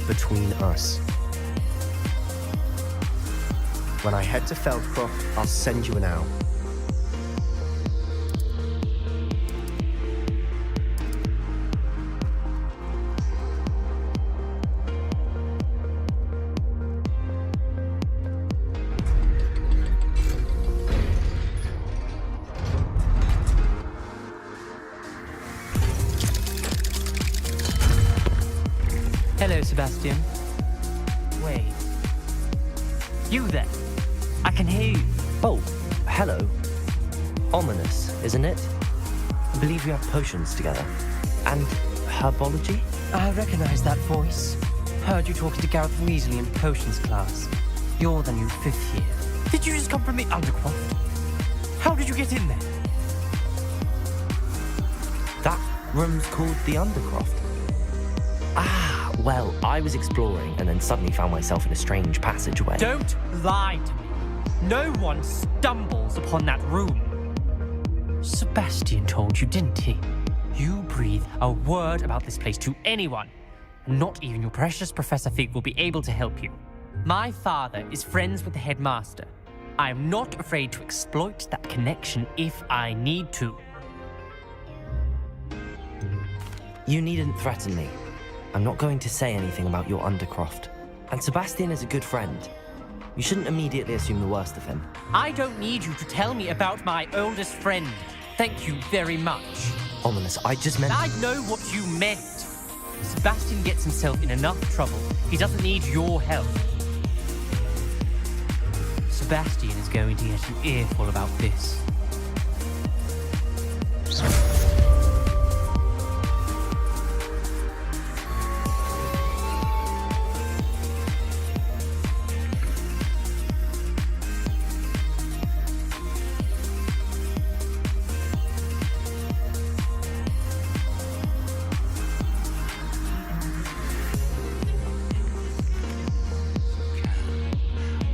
between us. When I head to Feldcroft, I'll send you an owl. Hello, Sebastian. Wait. You there? I can hear you. Oh, hello. Ominous, isn't it? I believe we have potions together. And herbology? I recognize that voice. Heard you talking to Gareth Weasley in potions class. You're the new 5th year. Did you just come from the Undercroft? How did you get in there? That room's called the Undercroft. Ah, well, I was exploring and then suddenly found myself in a strange passageway. Don't lie to me. No one stumbles upon that room. Sebastian told you, didn't he? You breathe a word about this place to anyone, and not even your precious Professor Fig will be able to help you. My father is friends with the headmaster. I am not afraid to exploit that connection if I need to. You needn't threaten me. I'm not going to say anything about your Undercroft. And Sebastian is a good friend. You shouldn't immediately assume the worst of him. I don't need you to tell me about my oldest friend. Thank you very much. Ominous, I just meant... I know what you meant. Sebastian gets himself in enough trouble. He doesn't need your help. Sebastian is going to get an earful about this.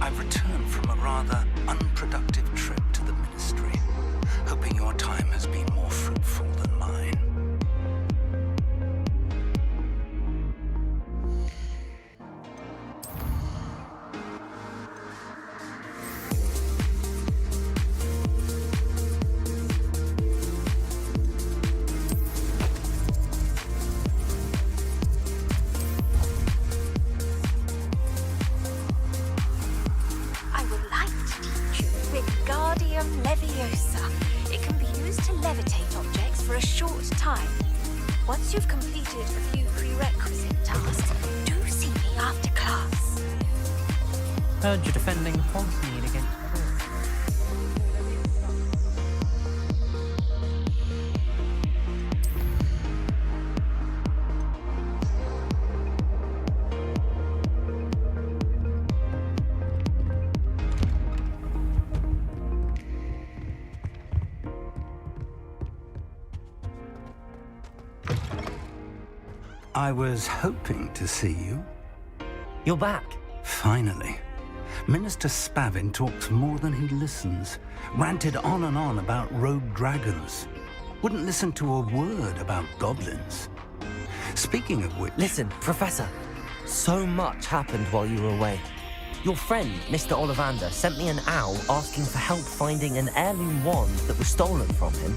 I've returned from a rather unproductive trip to the Ministry, hoping your time has been more fruitful than mine. I would like to teach you Wingardium Leviosa. It can be used to levitate objects for a short time. Once you've completed a few prerequisite tasks, do see me after class. Heard you're defending Hogsmeade against Hogwarts. I was hoping to see you. You're back. Finally. Minister Spavin talks more than he listens. Ranted on and on about rogue dragons. Wouldn't listen to a word about goblins. Speaking of which... Listen, Professor. So much happened while you were away. Your friend, Mr. Ollivander, sent me an owl asking for help finding an heirloom wand that was stolen from him.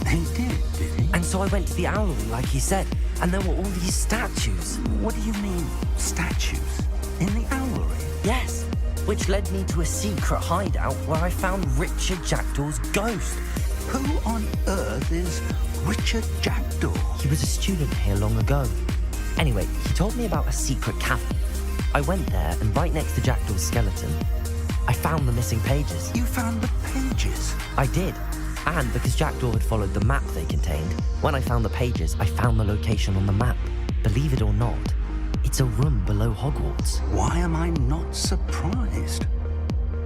He did he? And so I went to the owlery like he said, and there were all these statues. What do you mean, statues? In the owlery? Yes, which led me to a secret hideout where I found Richard Jackdaw's ghost. Who on earth is Richard Jackdaw? He was a student here long ago. Anyway, he told me about a secret cavern. I went there, and right next to Jackdaw's skeleton, I found the missing pages. You found the pages? I did. And because Jackdaw had followed the map they contained, when I found the pages, I found the location on the map. Believe it or not, it's a room below Hogwarts. Why am I not surprised?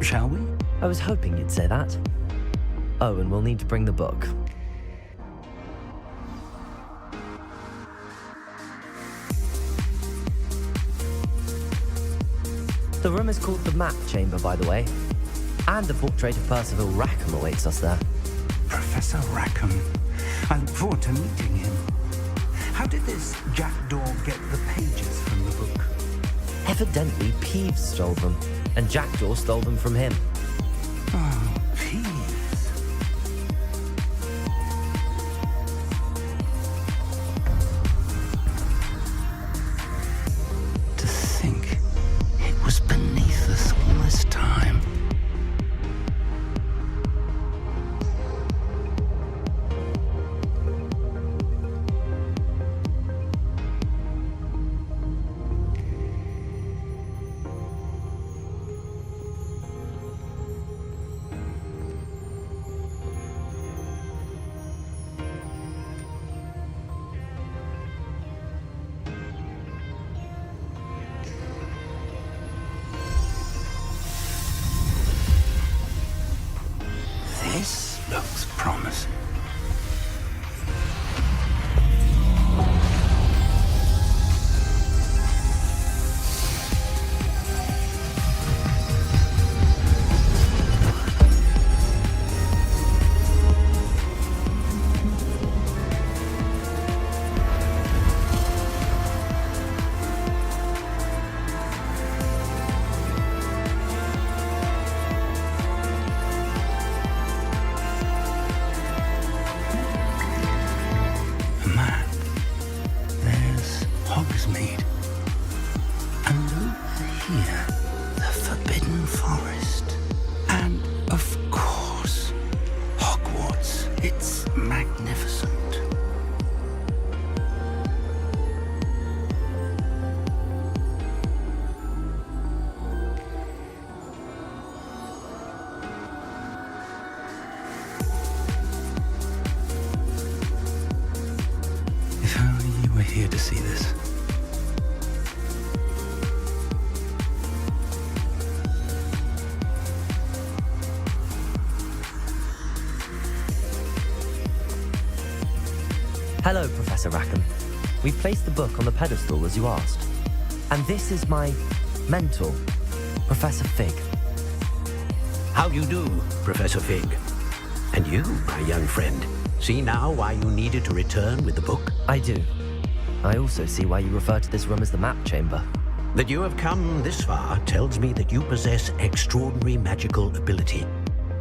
Shall we? I was hoping you'd say that. Oh, and we'll need to bring the book. The room is called the Map Chamber, by the way. And a portrait of Percival Rackham awaits us there. Professor Rackham. I look forward to meeting him. How did this Jackdaw get the pages from the book? Evidently, Peeves stole them, and Jackdaw stole them from him. Oh, Peeves. To think it was beneath us all this time. This looks promising. Map. There's Hogsmeade. And over here, the Forbidden Forest. And, of course, Hogwarts. It's magnificent. If only you were here to see this. Hello, Professor Rackham. We've placed the book on the pedestal as you asked. And this is my mentor, Professor Fig. How you do, Professor Fig? And you, my young friend, see now why you needed to return with the book? I do. I also see why you refer to this room as the map chamber. That you have come this far tells me that you possess extraordinary magical ability,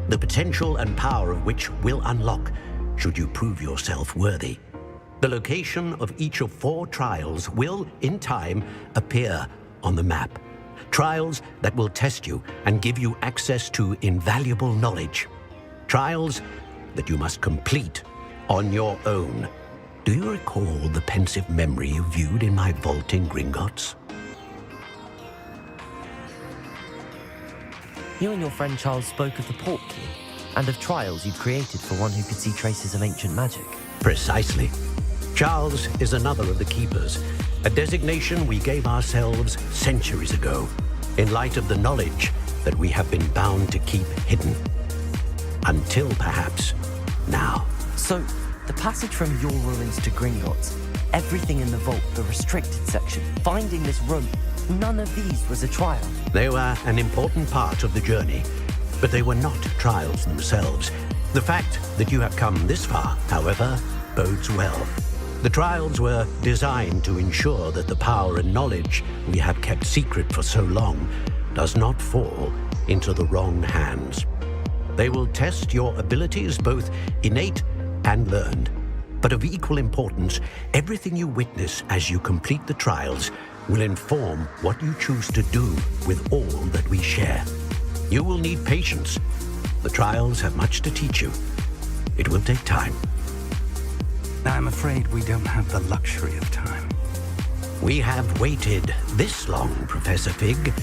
the potential and power of which will unlock should you prove yourself worthy. The location of each of 4 trials will, in time, appear on the map. Trials that will test you and give you access to invaluable knowledge. Trials that you must complete on your own. Do you recall the pensive memory you viewed in my vault in Gringotts? You and your friend Charles spoke of the port key and of trials you'd created for one who could see traces of ancient magic. Precisely. Charles is another of the keepers, a designation we gave ourselves centuries ago, in light of the knowledge that we have been bound to keep hidden. Until perhaps now. So, the passage from your ruins to Gringotts, everything in the vault, the restricted section, finding this room, none of these was a trial. They were an important part of the journey, but they were not trials themselves. The fact that you have come this far, however, bodes well. The trials were designed to ensure that the power and knowledge we have kept secret for so long does not fall into the wrong hands. They will test your abilities, both innate and learned. But of equal importance, everything you witness as you complete the trials will inform what you choose to do with all that we share. You will need patience. The trials have much to teach you. It will take time. I'm afraid we don't have the luxury of time. We have waited this long, Professor Fig.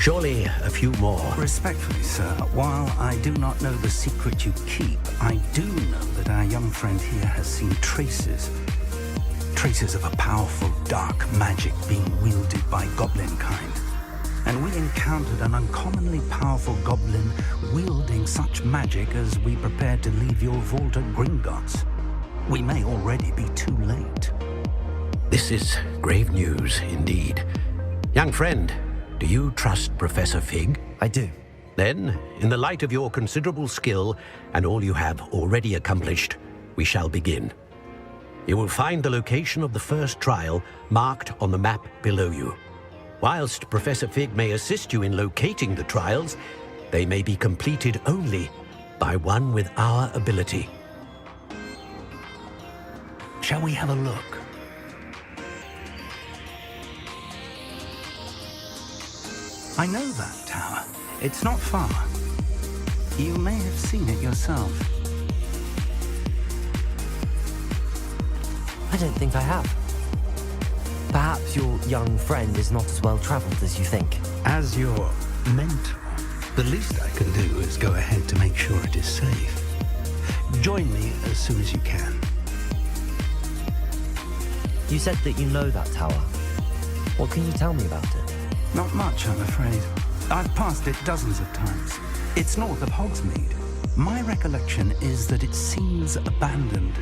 Surely a few more. Respectfully, sir, while I do not know the secret you keep, I do know that our young friend here has seen traces of a powerful dark magic being wielded by goblin kind. And we encountered an uncommonly powerful goblin wielding such magic as we prepared to leave your vault at Gringotts. We may already be too late. This is grave news indeed. Young friend, do you trust Professor Fig? I do. Then, in the light of your considerable skill and all you have already accomplished, we shall begin. You will find the location of the first trial marked on the map below you. Whilst Professor Fig may assist you in locating the trials, they may be completed only by one with our ability. Shall we have a look? I know that tower. It's not far. You may have seen it yourself. I don't think I have. Perhaps your young friend is not as well traveled as you think. As your mentor, the least I can do is go ahead to make sure it is safe. Join me as soon as you can. You said that you know that tower. What can you tell me about it? Not much, I'm afraid. I've passed it dozens of times. It's north of Hogsmeade. My recollection is that it seems abandoned.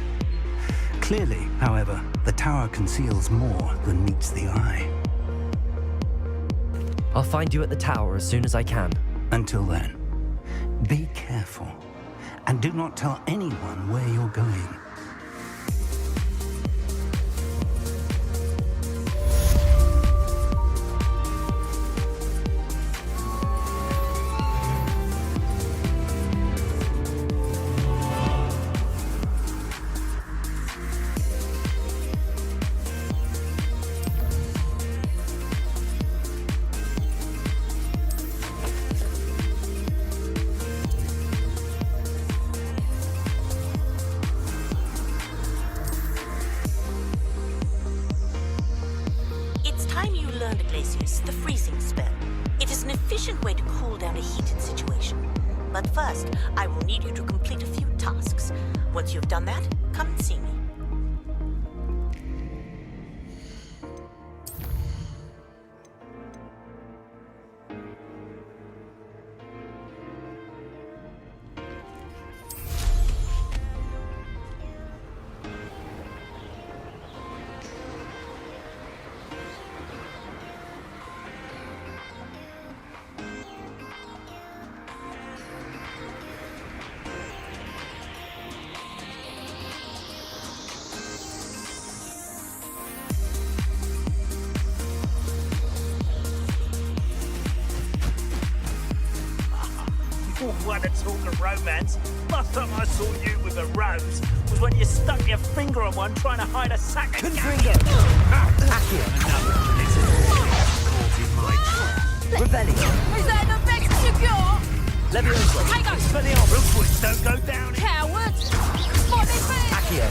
Clearly, however, the tower conceals more than meets the eye. I'll find you at the tower as soon as I can. Until then, be careful and do not tell anyone where you're going. The freezing spell. It is an efficient way to cool down a heated situation. But first, I will need you to complete a few tasks. Once you've done that, come and see me. What a talk of romance. Last time I saw you with a rose was when you stuck your finger on one trying to hide a sack of Confringo! Revelio! Is that enough extra cure? Leviosa! Hang on! Roofwoods don't go down. Coward! What is it? Accio!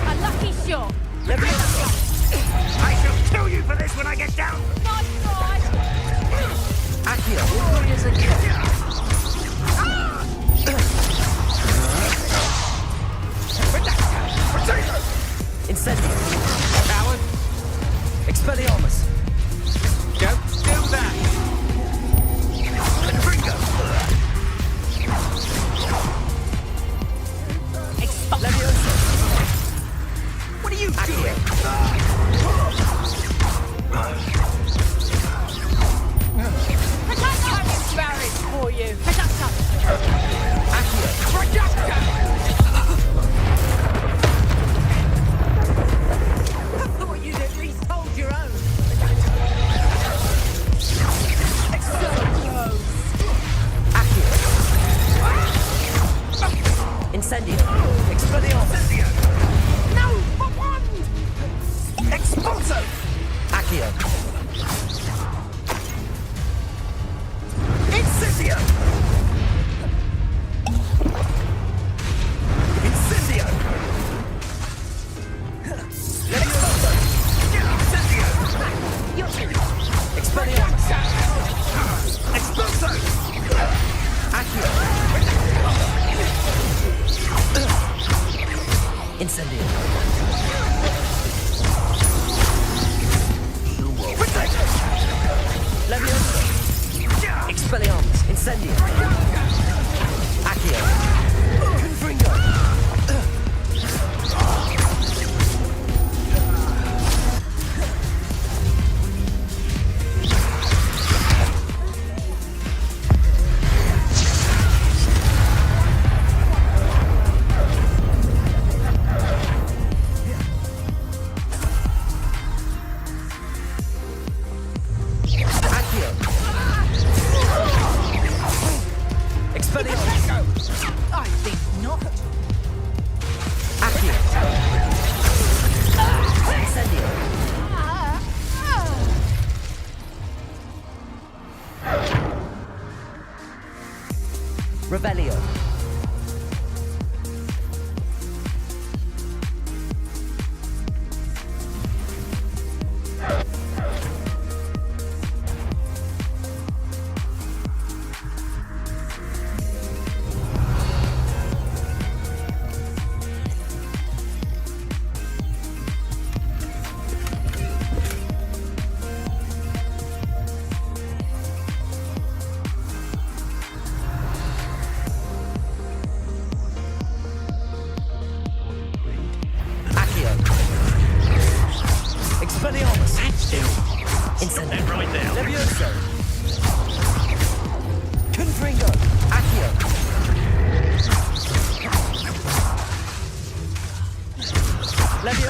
A lucky shot! I shall kill you for this when I get down. Nice try! Accio! Incendio! Coward. Expelliarmus! Don't do that. Leviosa! What are you Accio! doing? Protector! Barrett for you! Protector! Accio! I thought you'd at least hold your own. Incendio! Expelliarmus! No, for one! Expulso. Accio! Incendio. Incendio. Expelliarmus! Expulso. Accio! Incendio! Leviosa! Expelliarmus! Incendio! Accio! Confringo!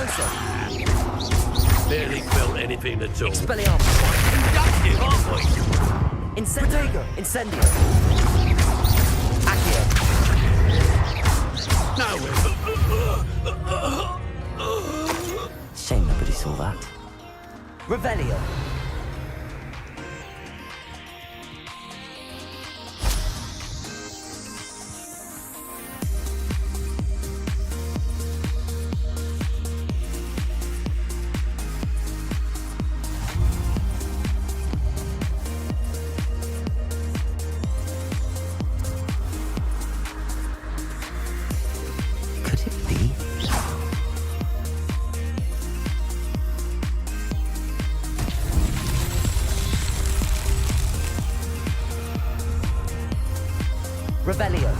Leviosa! Barely felt anything at all. Expelliarmus! Productive, aren't we? Incendio! Accio! No. Shame nobody saw that. Revelio! Could it be? Revelio.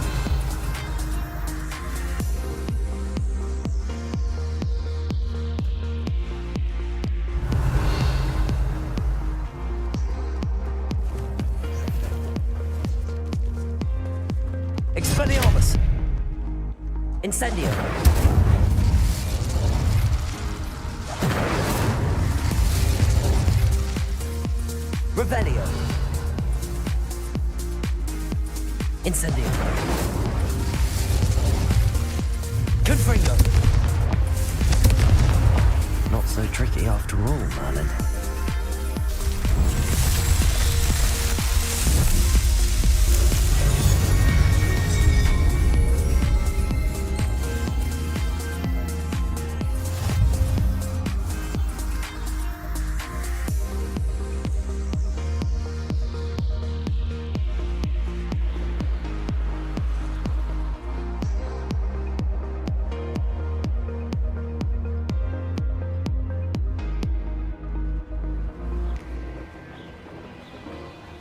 Expelliarmus. Incendio. Revelio. Incendio. Confringo. Not so tricky after all, Merlin.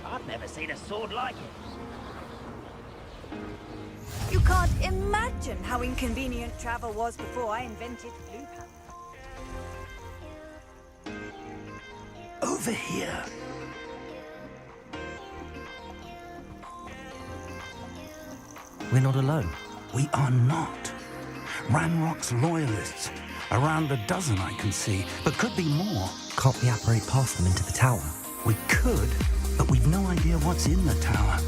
I've never seen a sword like it. You can't imagine how inconvenient travel was before I invented Blue Panther. Over here. We're not alone. We are not. Ranrock's loyalists. Around a dozen I can see, but could be more. Can't we apparate past them into the tower? We could, but we've no idea what's in the tower.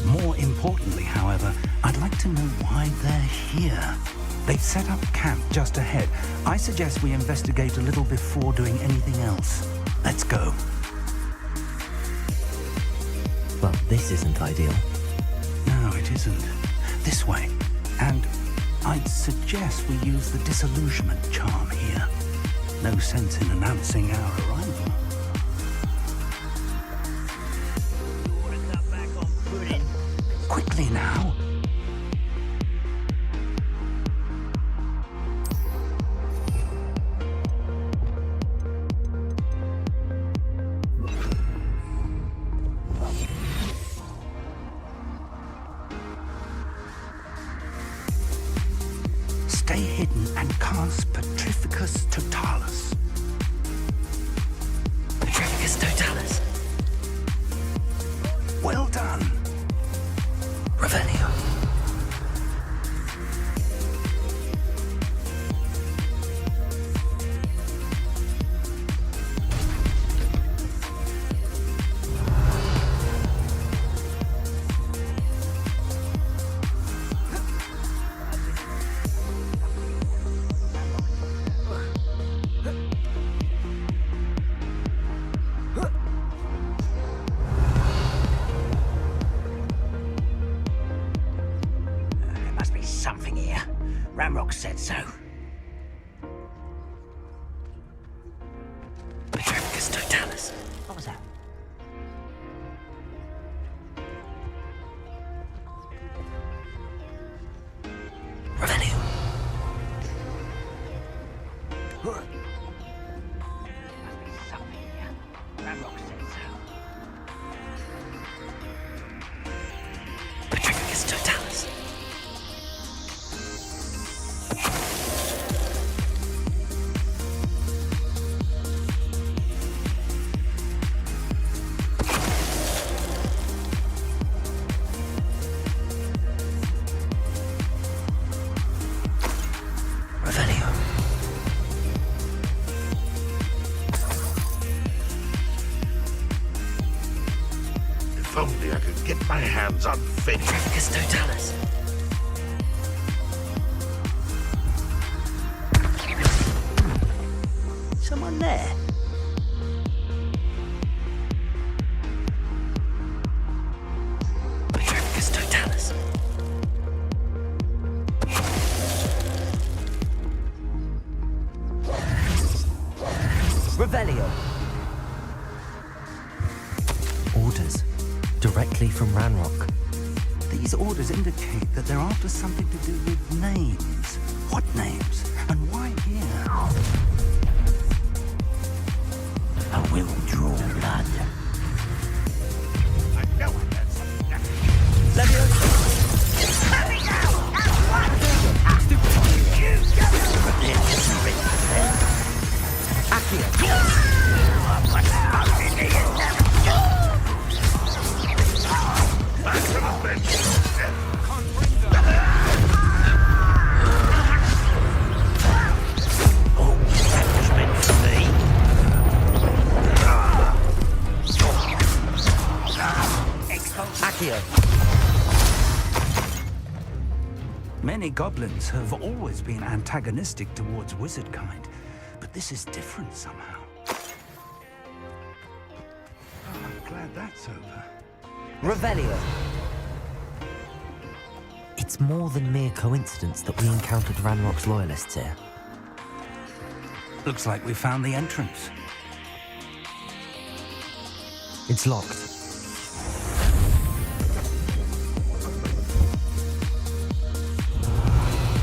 More importantly, however, I'd like to know why they're here. They've set up camp just ahead. I suggest we investigate a little before doing anything else. Let's go. Well, this isn't ideal. No, it isn't. This way. And I'd suggest we use the disillusionment charm here. No sense in announcing our arrival. You ought to cut back on pudding. Quickly now. Stay hidden and cast Petrificus Totalis. Petrificus Totalis. Well done. Revelio. There must be something here. Ramrock said so. Petrificus Totalis. What was that? Revelio. Must be something here. Ramrock said so. Petrificus Totalis. Revelio. mission's unfinished. Totalis. Someone there? Totalis. Revelio. Orders. Directly from Ranrock. These orders indicate that they're after something to do with names. What names? And why here? I will draw blood. I know I heard something. Many goblins have always been antagonistic towards wizard kind, but this is different somehow. I'm glad that's over. Revelio. It's more than mere coincidence that we encountered Ranrock's loyalists here. Looks like we found the entrance. It's locked.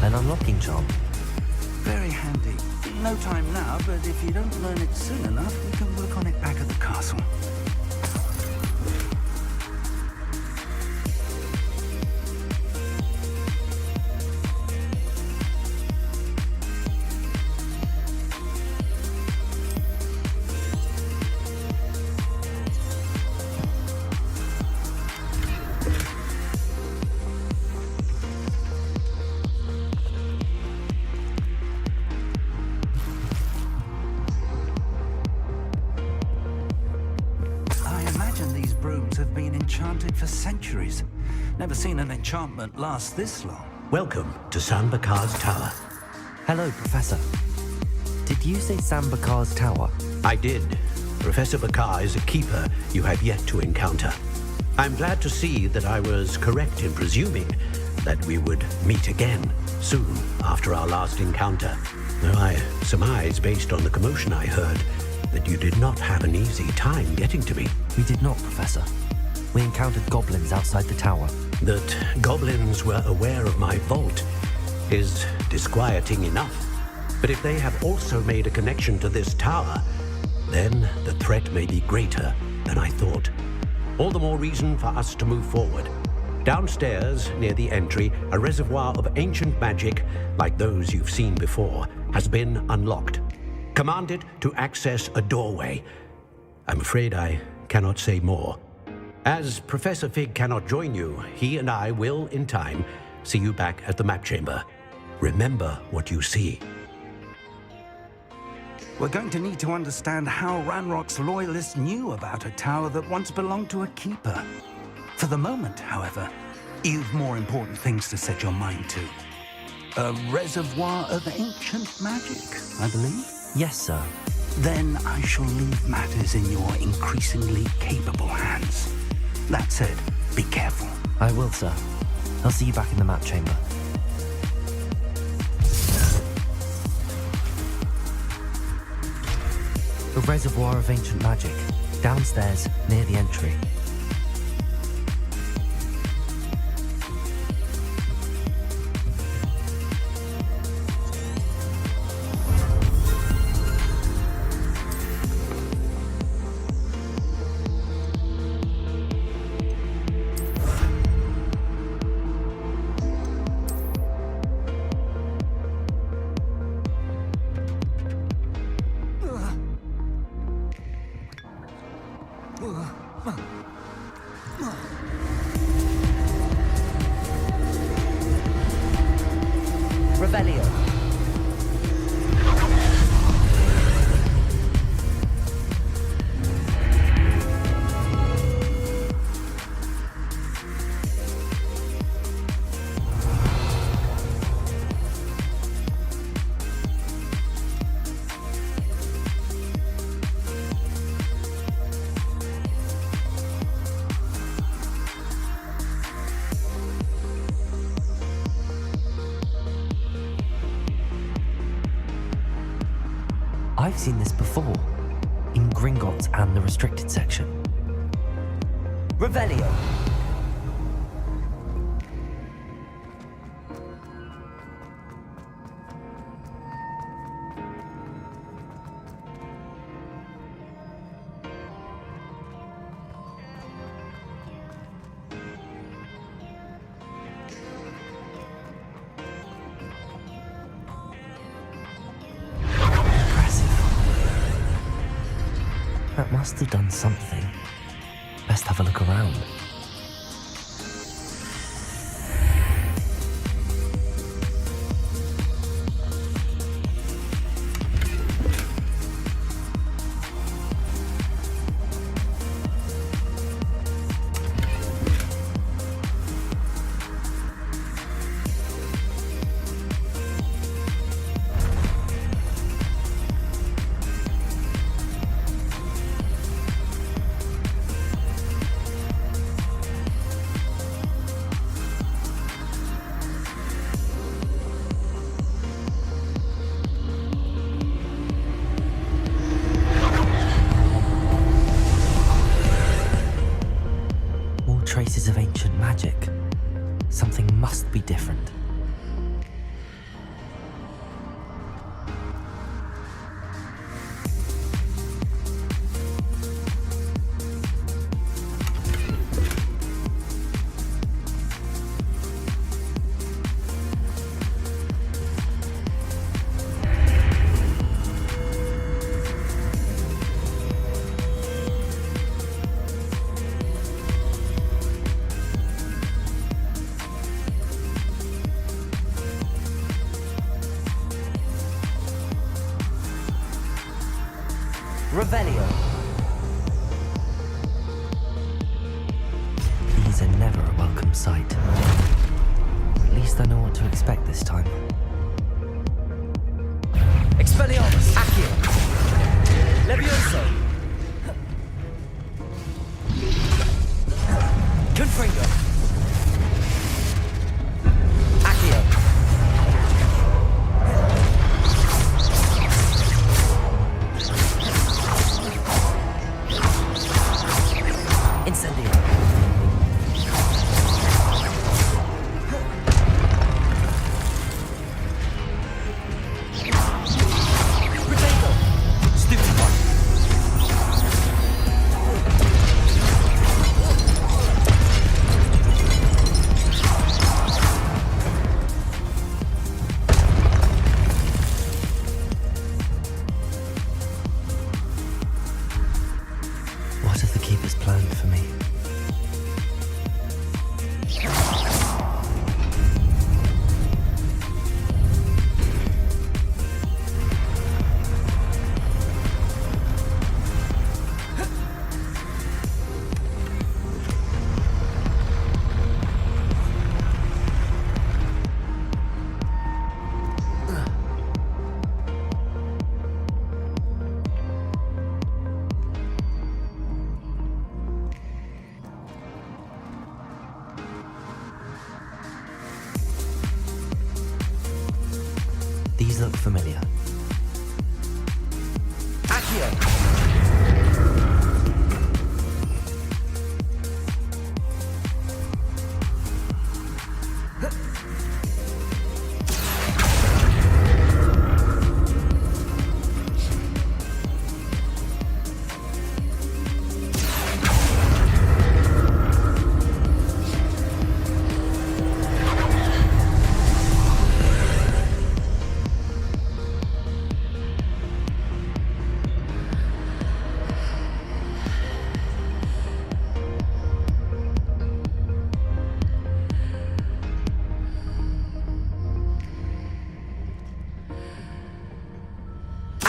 An unlocking charm. Very handy. No time now, but if you don't learn it soon enough, we can work on it back at the castle. Have been enchanted for centuries. Never seen an enchantment last this long. Welcome to San Bakar's Tower. Hello, Professor. Did you say San Bakar's Tower? I did. Professor Bakar is a keeper you have yet to encounter. I'm glad to see that I was correct in presuming that we would meet again soon after our last encounter. Though I surmise, based on the commotion I heard, that you did not have an easy time getting to me. We did not, Professor. We encountered goblins outside the tower. That goblins were aware of my vault is disquieting enough. But if they have also made a connection to this tower, then the threat may be greater than I thought. All the more reason for us to move forward. Downstairs, near the entry, a reservoir of ancient magic, like those you've seen before, has been unlocked. Commanded to access a doorway. I'm afraid I cannot say more. As Professor Fig cannot join you, he and I will, in time, see you back at the map chamber. Remember what you see. We're going to need to understand how Ranrock's loyalists knew about a tower that once belonged to a keeper. For the moment, however, you've more important things to set your mind to. A reservoir of ancient magic, I believe? Yes, sir. Then I shall leave matters in your increasingly capable hands. That said, be careful. I will, sir. I'll see you back in the map chamber. A reservoir of ancient magic, downstairs near the entry. Revelio. I've seen this before, in Gringotts and the restricted section. Revelio. That must have done something. Best have a look around. Traces of ancient magic. Something must be different. Revelio. These are never a welcome sight. At least I know what to expect this time. Expelliarmus! Accio! Levioso! Confringo! Accio! Incendio. Potato. Stupid one. What have the keepers planned for me? These look familiar. Accio!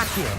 Accio!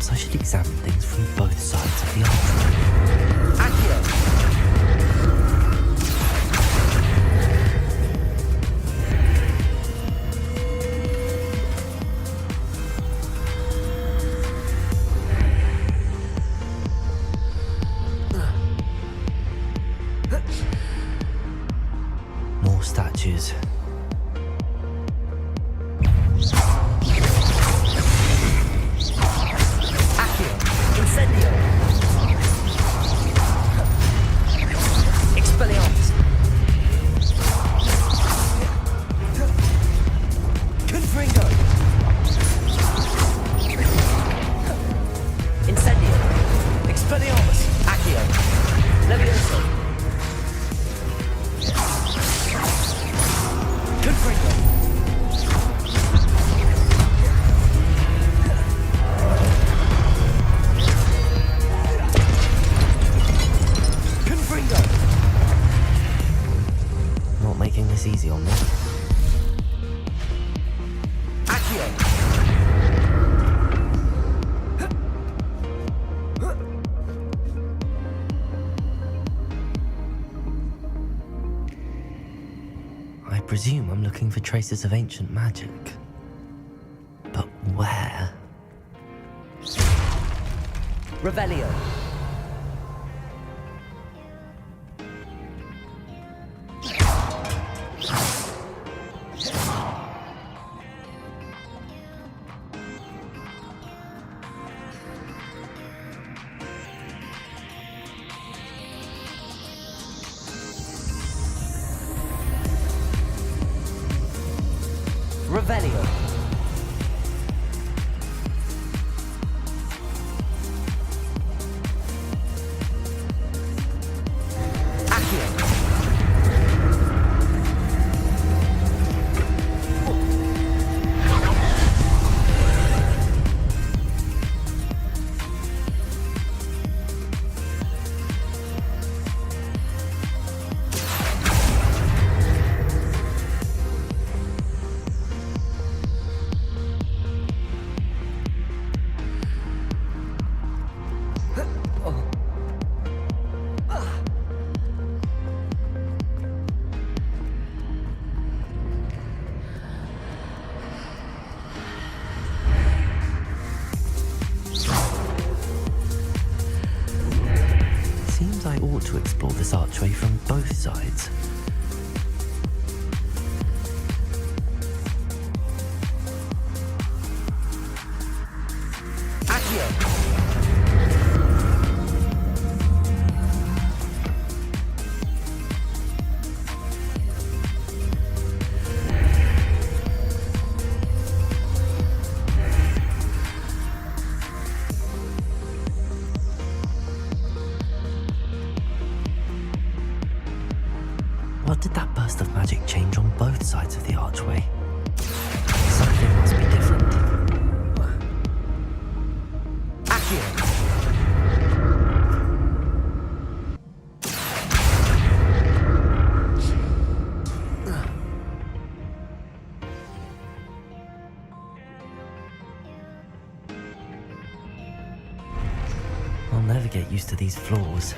Perhaps I should examine things from both sides of the archway. Accio! More statues. Accio! Incendio! Expelliarmus! Confringo! Incendio! Expelliarmus! Accio! Levioso! Confringo! Confringo! Not making this easy on me. Accio! I presume I'm looking for traces of ancient magic. But where? Revelio. Revelio. Accio. Seems I ought to explore this archway from both sides. Accio! What did that burst of magic change on both sides of the archway? Something must be different. Accio! I'll never get used to these floors.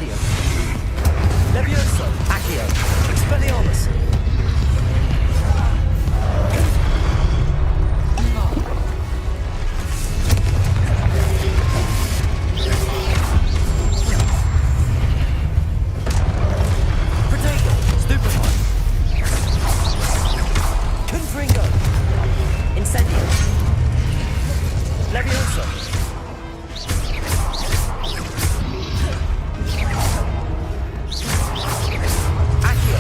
Incendio. Levioso. Accio. Expelliarmus. Protego. Stupefy. Confringo. Incendio. Levioso. Accio.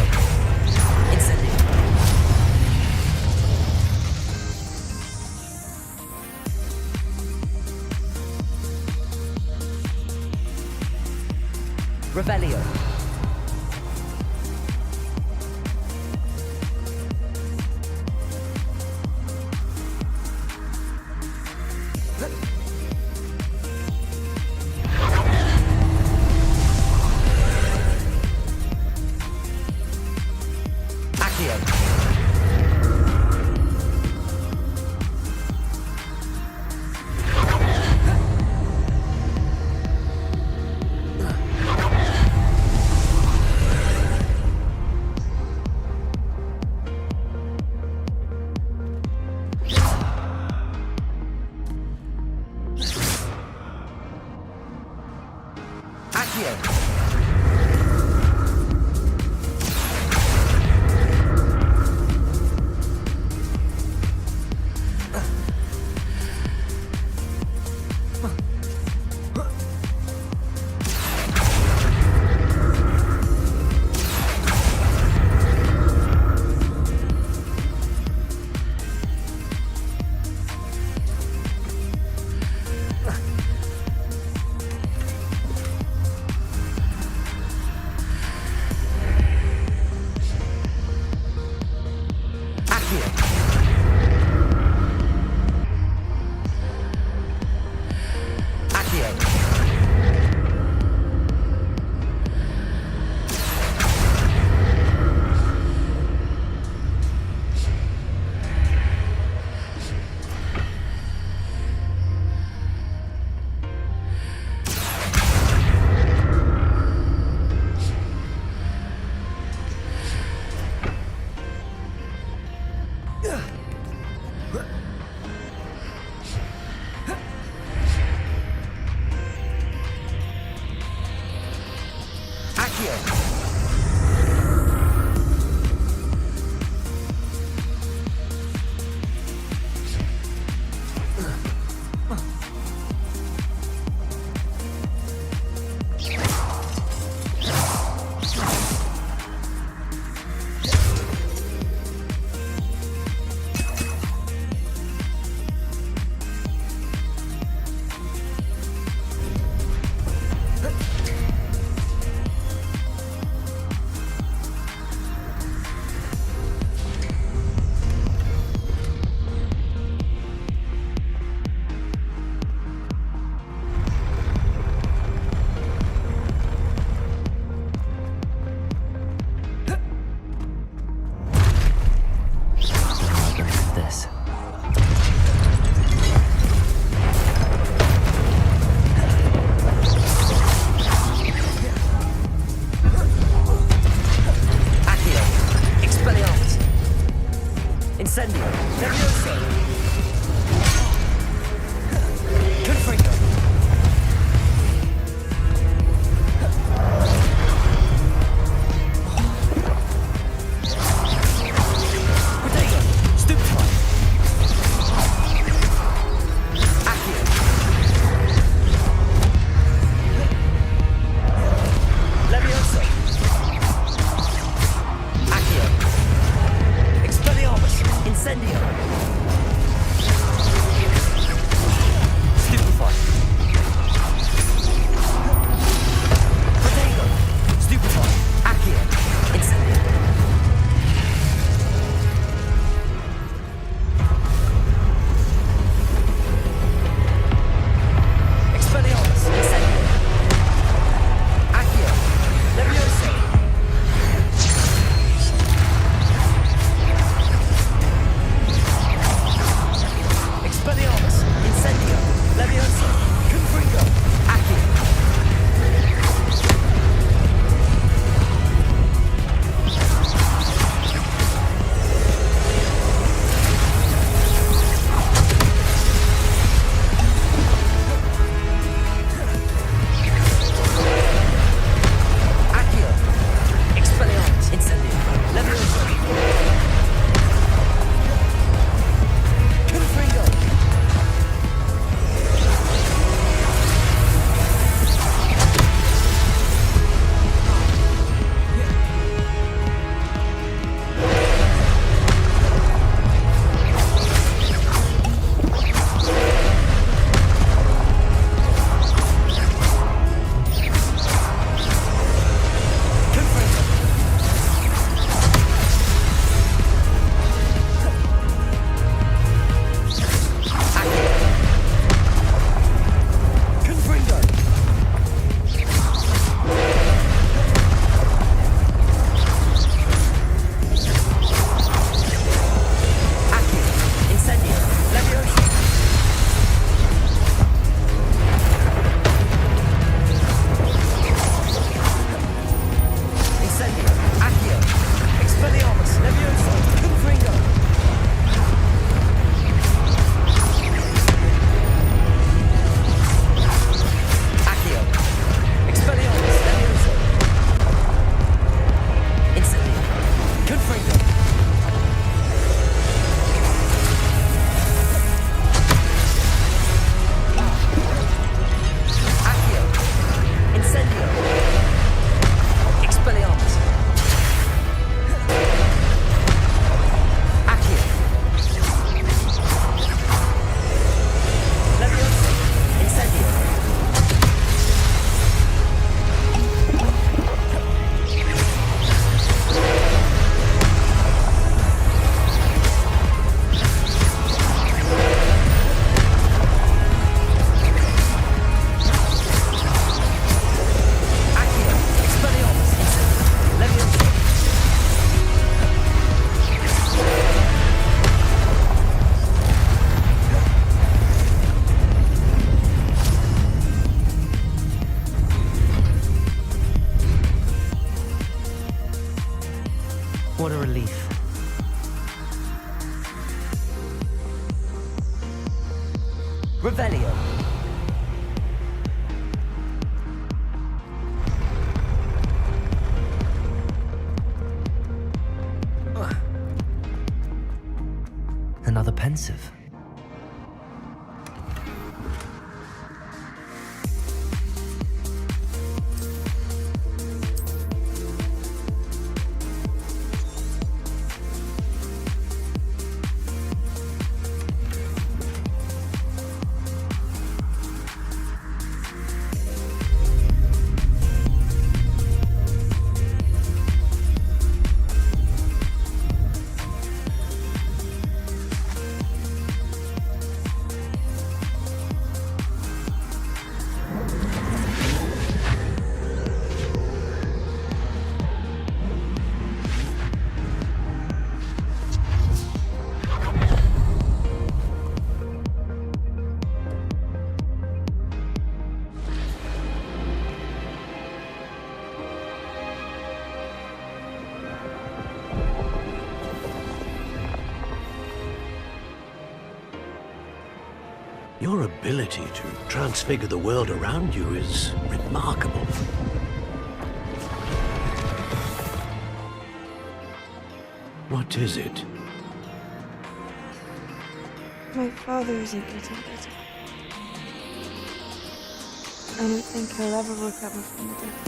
Incendio. Revelio. Accio. Accio. What a relief. Revelio. Another pensive. Your ability to transfigure the world around you is remarkable. What is it? My father isn't getting better. I don't think he'll ever recover from the death.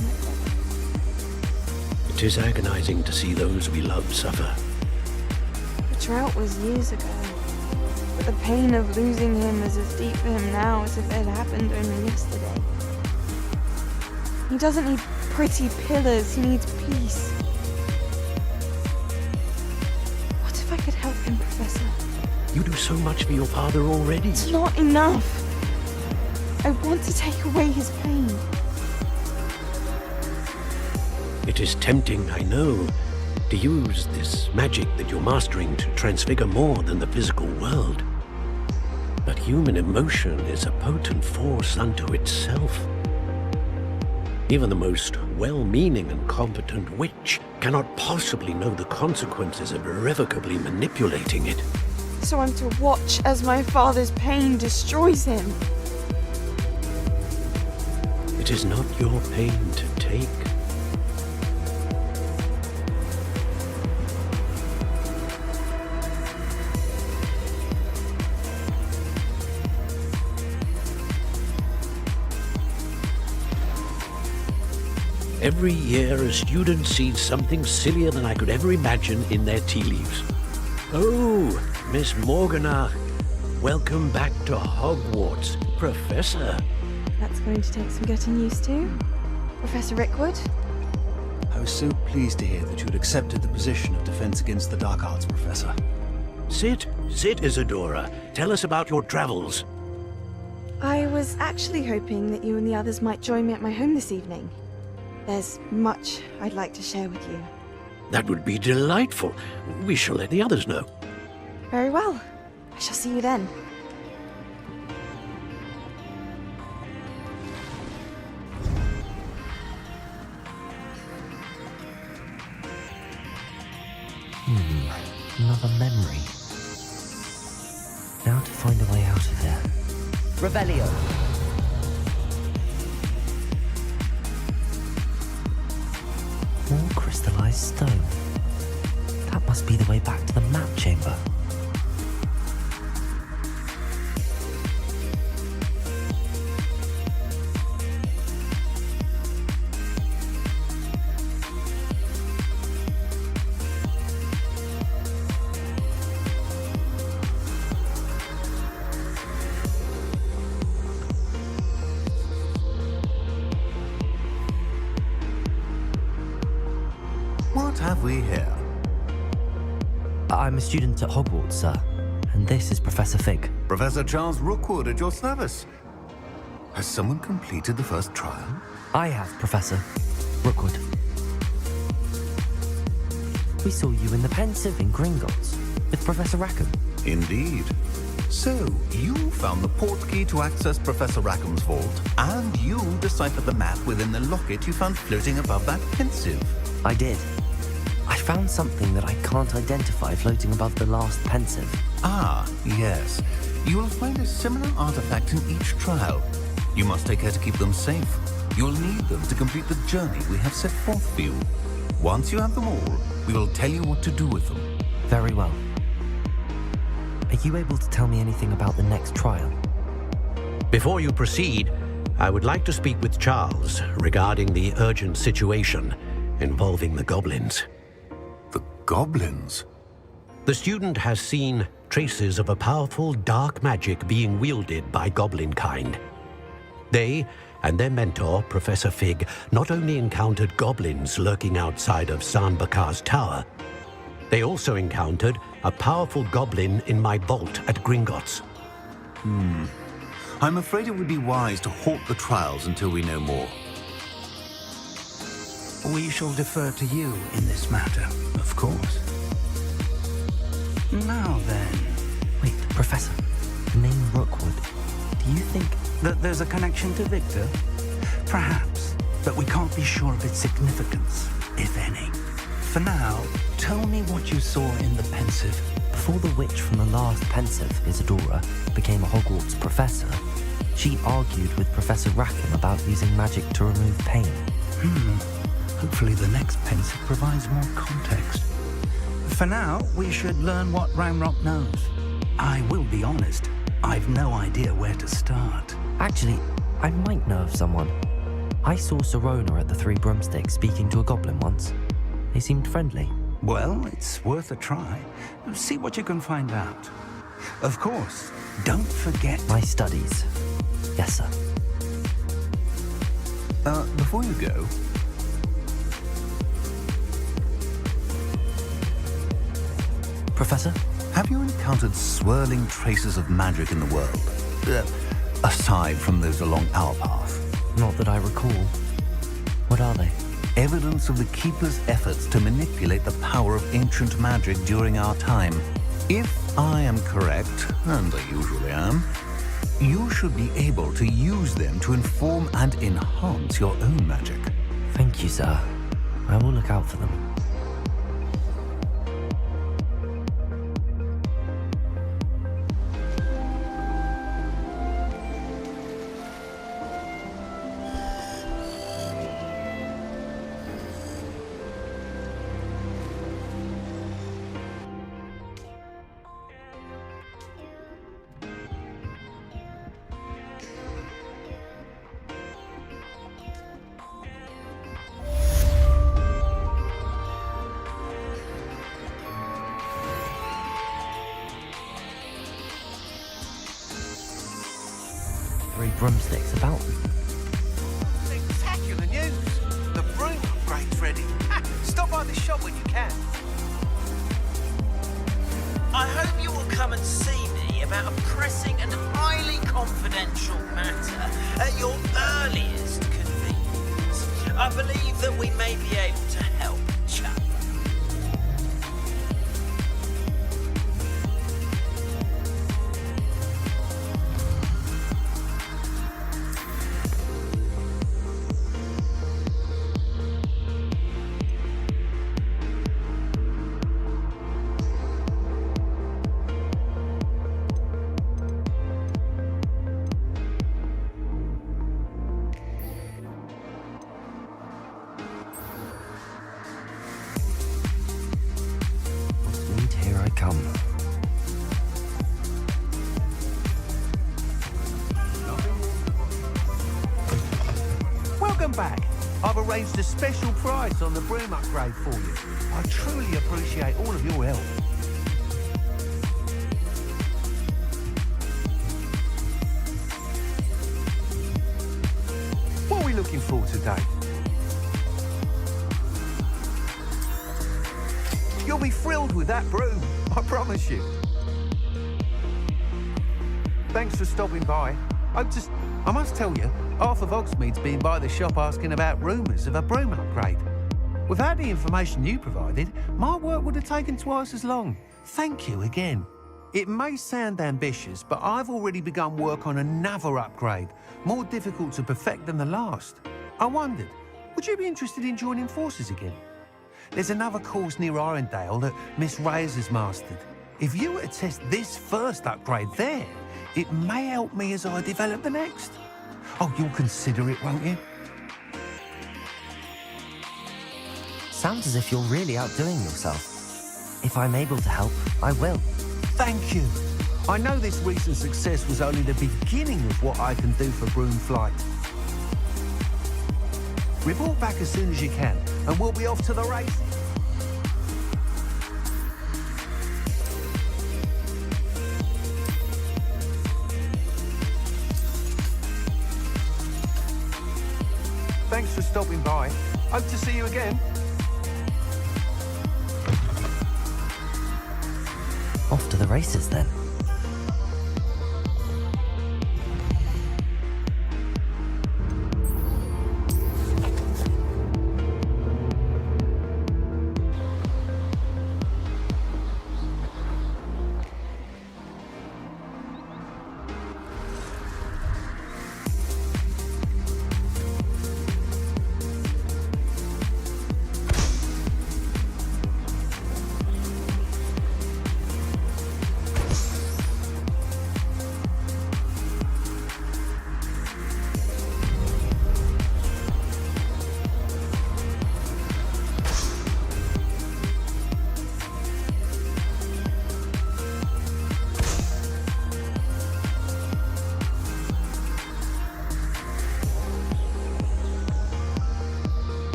It is agonizing to see those we love suffer. The drought was years ago. But the pain of losing him is as deep for him now as if it had happened only yesterday. He doesn't need pretty pillars, he needs peace. What if I could help him, Professor? You do so much for your father already. It's not enough. I want to take away his pain. It is tempting, I know, to use this magic that you're mastering to transfigure more than the physical world. But human emotion is a potent force unto itself. Even the most well-meaning and competent witch cannot possibly know the consequences of irrevocably manipulating it. So I'm to watch as my father's pain destroys him. It is not your pain to take. Every year, a student sees something sillier than I could ever imagine in their tea leaves. Oh, Miss Morganach, welcome back to Hogwarts, Professor. That's going to take some getting used to. Professor Rickwood? I was so pleased to hear that you had accepted the position of Defense Against the Dark Arts, Professor. Sit, Isadora. Tell us about your travels. I was actually hoping that you and the others might join me at my home this evening. There's much I'd like to share with you. That would be delightful. We shall let the others know. Very well. I shall see you then. Another memory. Now to find a way out of there. Revelio. More crystallized stone. That must be the way back to the map chamber. What have we here? I'm a student at Hogwarts, sir. And this is Professor Fig. Professor Charles Rookwood at your service. Has someone completed the first trial? I have, Professor Rookwood. We saw you in the pensive in Gringotts with Professor Rackham. Indeed. So, you found the portkey to access Professor Rackham's vault, and you deciphered the map within the locket you found floating above that pensive. I did. I found something that I can't identify floating above the last pensive. Ah, yes. You will find a similar artifact in each trial. You must take care to keep them safe. You'll need them to complete the journey we have set forth for you. Once you have them all, we will tell you what to do with them. Very well. Are you able to tell me anything about the next trial? Before you proceed, I would like to speak with Charles regarding the urgent situation involving the goblins. The goblins? The student has seen traces of a powerful dark magic being wielded by goblin kind. They and their mentor, Professor Fig, not only encountered goblins lurking outside of San Bakar's tower, they also encountered a powerful goblin in my vault at Gringotts. I'm afraid it would be wise to halt the trials until we know more. We shall defer to you in this matter, of course. Now then... Wait, Professor, the name Rookwood. Do you think that there's a connection to Victor? Perhaps, but we can't be sure of its significance, if any. For now, tell me what you saw in the pensive. before the witch from the last pensive, Isadora, became a Hogwarts professor, she argued with Professor Rackham about using magic to remove pain? Hopefully the next pensive provides more context. For now, we should learn what Ramrock knows. I will be honest, I've no idea where to start. Actually, I might know of someone. I saw Serona at the Three Broomsticks speaking to a goblin once. They seemed friendly. Well, it's worth a try. See what you can find out. Of course, don't forget... My studies. Yes, sir. Before you go... Professor? Have you encountered swirling traces of magic in the world? Aside from those along our path? Not that I recall. What are they? Evidence of the Keeper's efforts to manipulate the power of ancient magic during our time. If I am correct, and I usually am, you should be able to use them to inform and enhance your own magic. Thank you, sir. I will look out for them. Three Broomsticks about them. Spectacular news! The broom upgrade's ready. Stop by the shop when you can. I hope you will come and see me about a pressing and highly confidential matter at your earliest convenience. I believe that we may be able to help each other. Here I come. Welcome back. I've arranged a special price on the broom upgrade for you. I truly appreciate all of your help. What are we looking for today? You'll be thrilled with that broom, I promise you. Thanks for stopping by. I must tell you, half of Hogsmeade's been by the shop asking about rumours of a broom upgrade. Without the information you provided, my work would have taken twice as long. Thank you again. It may sound ambitious, but I've already begun work on another upgrade, more difficult to perfect than the last. I wondered, would you be interested in joining forces again? there's another course near Irondale that Miss Reyes has mastered. If you were to test this first upgrade there, it may help me as I develop the next. Oh, you'll consider it, won't you? Sounds as if you're really outdoing yourself. If I'm able to help, I will. Thank you. I know this recent success was only the beginning of what I can do for broom flight. Report back as soon as you can, and we'll be off to the races. Thanks for stopping by. Hope to see you again. Off to the races then.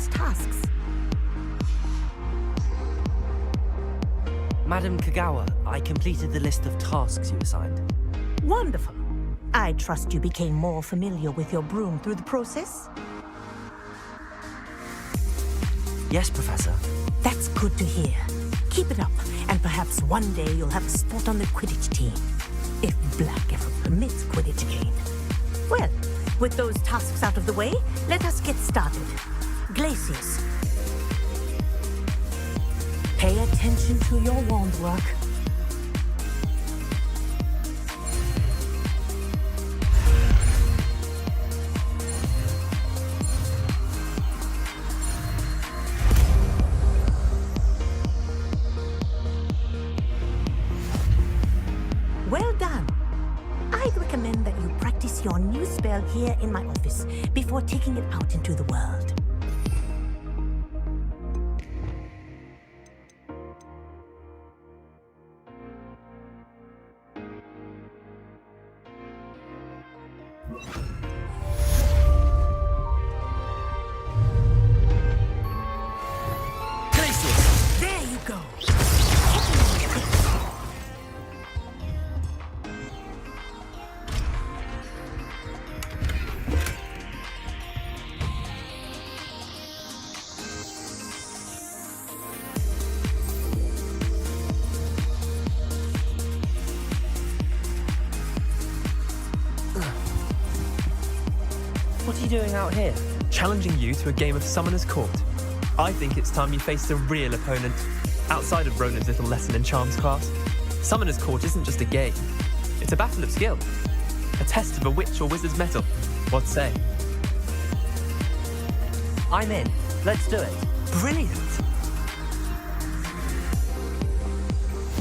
tasks. Madam Kagawa, I completed the list of tasks you assigned. Wonderful. I trust you became more familiar with your broom through the process? Yes, Professor. That's good to hear. Keep it up, and perhaps one day you'll have a spot on the Quidditch team. If Black ever permits Quidditch again. Well, with those tasks out of the way, let us get started. Glacius. Pay attention to your wand work. Well done. I'd recommend that you practice your new spell here in my office before taking it out into the world. There you go. What are you doing out here? Challenging you to a game of Summoner's Court. I think it's time you faced a real opponent, outside of Rona's little lesson in charms class. Summoner's Court isn't just a game. It's a battle of skill. A test of a witch or wizard's mettle. What say? I'm in. Let's do it. Brilliant.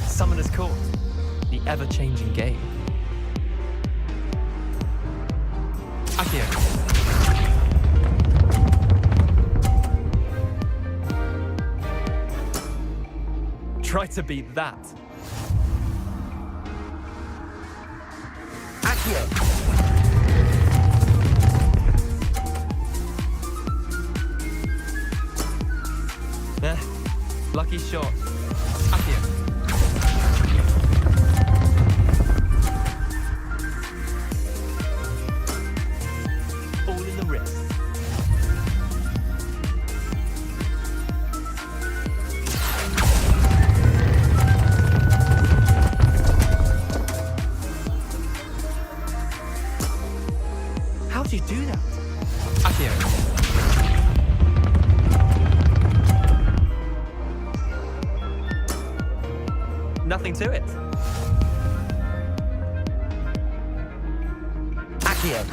Summoner's Court, the ever-changing game. Akio. Try to beat that. Akio. Lucky shot. Akio. All in the wrist. How'd you do that? Akio. Nothing to it. Akio.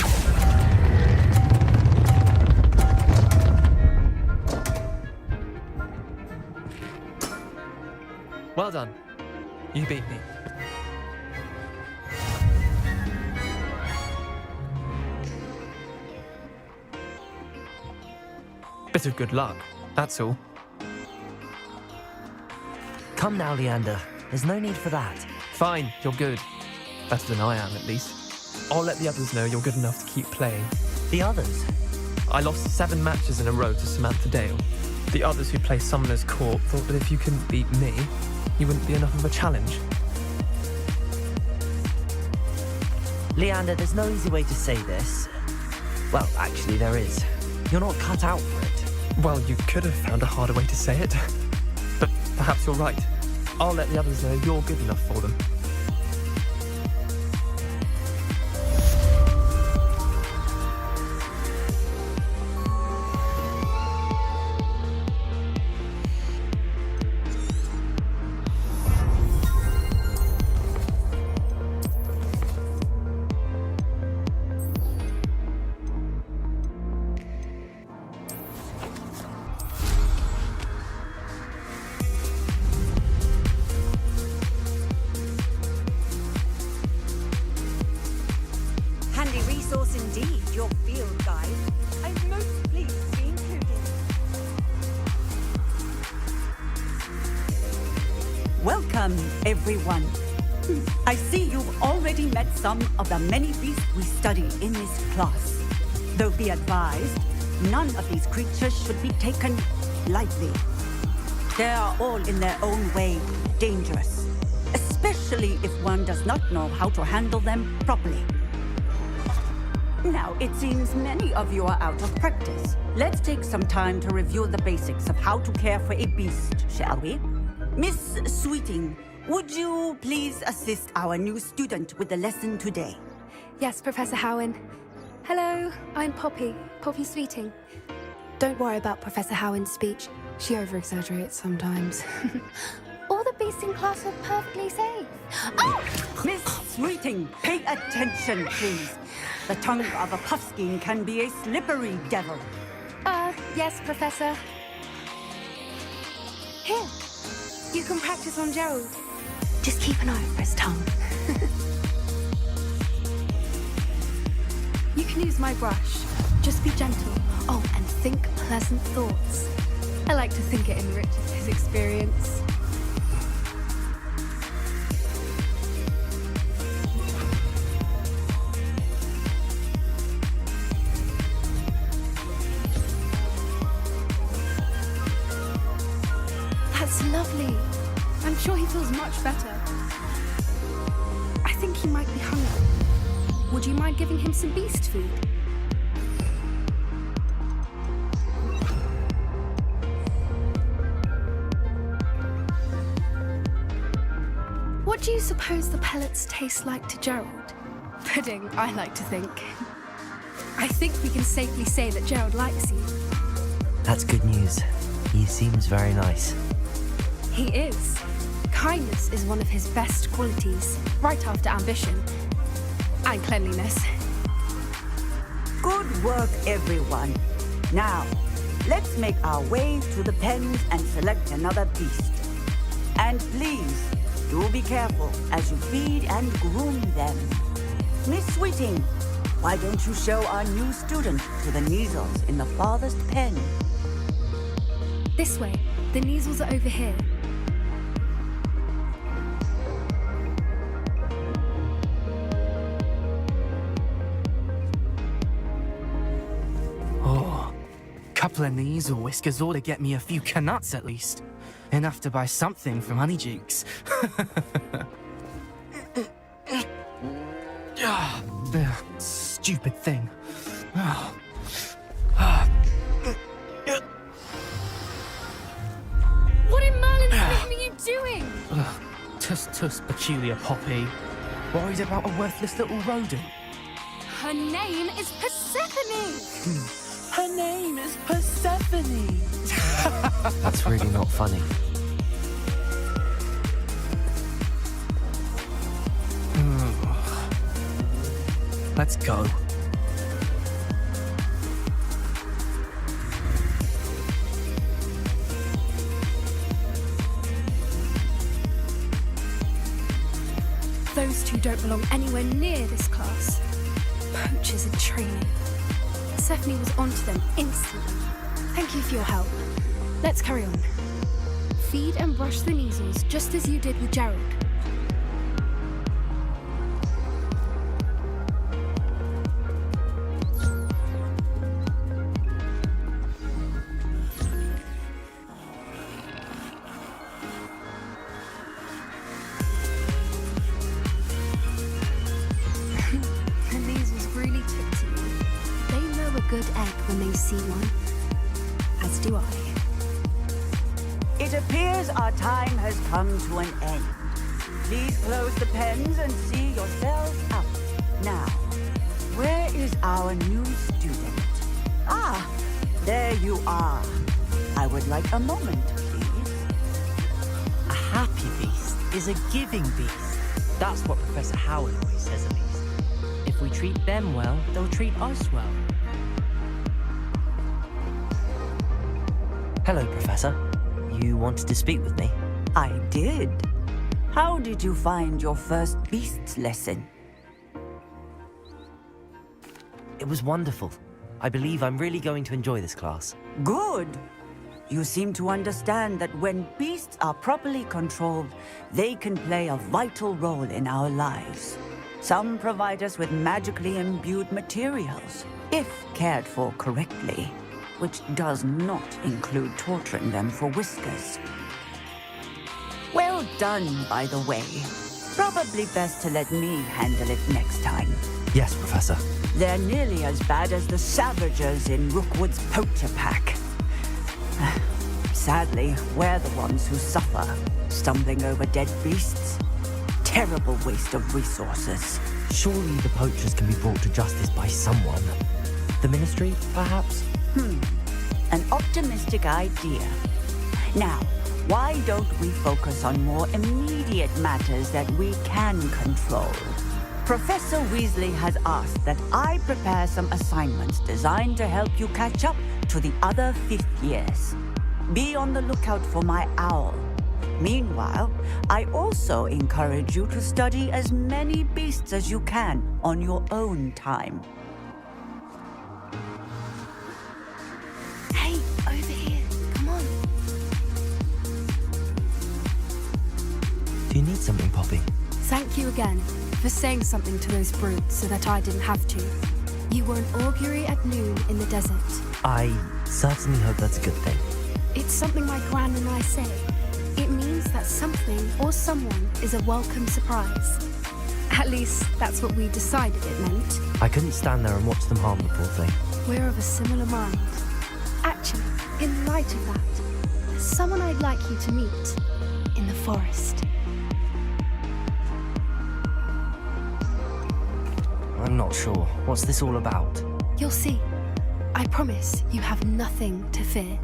Well done. You beat me. Bit of good luck, that's all. Come now, Leander. There's no need for that. Fine, you're good. Better than I am, at least. I'll let the others know you're good enough to keep playing. The others? I lost 7 matches in a row to Samantha Dale. The others who play Summoner's Court thought that if you couldn't beat me, you wouldn't be enough of a challenge. Leander, there's no easy way to say this. Well, actually, there is. You're not cut out for it. Well, you could have found a harder way to say it. But perhaps you're right. I'll let the others know you're good enough for them. Indeed, your field guide. I'm most pleased to be included. Welcome, everyone. I see you've already met some of the many beasts we study in this class. Though be advised, none of these creatures should be taken lightly. They are all in their own way dangerous, especially if one does not know how to handle them properly. Now, it seems many of you are out of practice. Let's take some time to review the basics of how to care for a beast, shall we? Miss Sweeting, would you please assist our new student with the lesson today? Yes, Professor Howen. Hello, I'm Poppy Sweeting. Don't worry about Professor Howen's speech. She over-exaggerates sometimes. All the beasts in class are perfectly safe. Oh! Miss Sweeting, pay attention, please. The tongue of a puffskein can be a slippery devil. Yes, Professor. Here, you can practice on Gerald. Just keep an eye out for his tongue. You can use my brush. Just be gentle. Oh, and think pleasant thoughts. I like to think it enriches his experience. That's lovely. I'm sure he feels much better. I think he might be hungry. Would you mind giving him some beast food? What do you suppose the pellets taste like to Gerald? Pudding, I like to think. I think we can safely say that Gerald likes you. That's good news. He seems very nice. He is. Kindness is one of his best qualities, right after ambition. And cleanliness. Good work, everyone. Now, let's make our way to the pens and select another beast. And please, do be careful as you feed and groom them. Miss Sweeting, why don't you show our new student to the Neasels in the farthest pen? This way. The Neasels are over here. Couple of Neasel whiskers ought to get me a few canuts at least. Enough to buy something from Honeydukes. Stupid thing. What in Merlin's name are you doing? Tuss, peculiar Poppy. Worried about a worthless little rodent? Her name is Persephone! Her name is Persephone! That's really not funny. Let's go. Those two don't belong anywhere near this class. Poachers in training. Persephone was onto them instantly. Thank you for your help. Let's carry on. Feed and brush the Neasels just as you did with Gerald. The Neasels really took to you. They know a good egg when they see one. As do I. It appears our time has come to an end. Please close the pens and see yourselves out. Now, where is our new student? Ah, there you are. I would like a moment, please. A happy beast is a giving beast. That's what Professor Howard always says, at least. If we treat them well, they'll treat us well. Hello, Professor. You wanted to speak with me? I did. How did you find your first beasts lesson? It was wonderful. I believe I'm really going to enjoy this class. Good. You seem to understand that when beasts are properly controlled, they can play a vital role in our lives. Some provide us with magically imbued materials, if cared for correctly, which does not include torturing them for whiskers. Well done, by the way. Probably best to let me handle it next time. Yes, Professor. They're nearly as bad as the Savagers in Rookwood's poacher pack. Sadly, we're the ones who suffer, stumbling over dead beasts. Terrible waste of resources. Surely the poachers can be brought to justice by someone. The Ministry, perhaps? An optimistic idea. Now, why don't we focus on more immediate matters that we can control? Professor Weasley has asked that I prepare some assignments designed to help you catch up to the other 5th years. Be on the lookout for my owl. Meanwhile, I also encourage you to study as many beasts as you can on your own time. Hey, over here. Come on. Do you need something, Poppy? Thank you again for saying something to those brutes so that I didn't have to. You were an augury at noon in the desert. I certainly hope that's a good thing. It's something my gran and I say. It means that something or someone is a welcome surprise. At least, that's what we decided it meant. I couldn't stand there and watch them harm the poor thing. We're of a similar mind. Actually, in light of that, there's someone I'd like you to meet in the forest. I'm not sure. What's this all about? You'll see. I promise you have nothing to fear.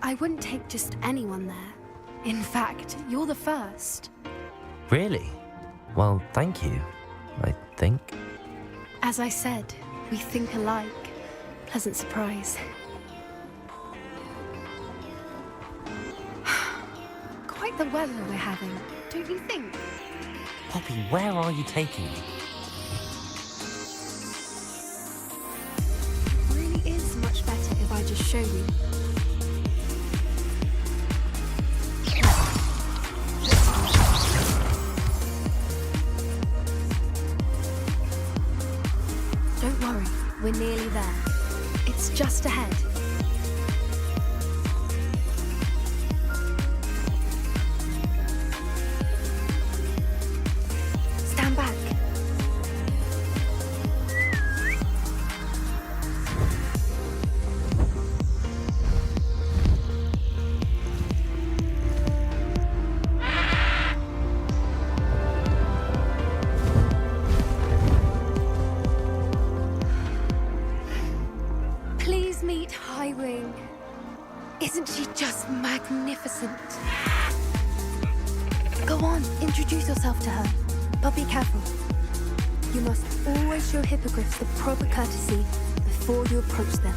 I wouldn't take just anyone there. In fact, you're the first. Really? Well, thank you, I think. As I said, we think alike. Pleasant surprise. Quite the weather we're having, don't you think? Poppy, where are you taking me? It really is much better if I just show you. Don't worry, we're nearly there. It's just ahead. Stand back. Please meet Highwing. Isn't she just magnificent? Go on, introduce yourself to her. But be careful. You must always show hippogriffs the proper courtesy before you approach them.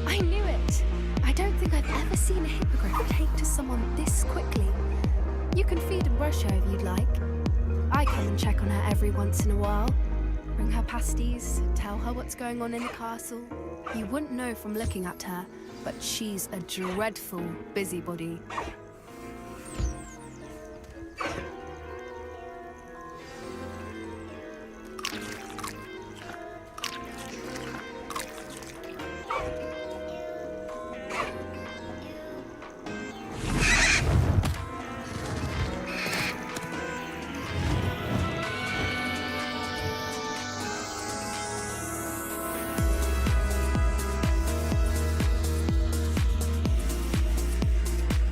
I knew it! I don't think I've ever seen a hippogriff take to someone this quickly. You can feed and brush her if you'd like. I come and check on her every once in a while. Bring her pasties, tell her what's going on in the castle. You wouldn't know from looking at her, but she's a dreadful busybody.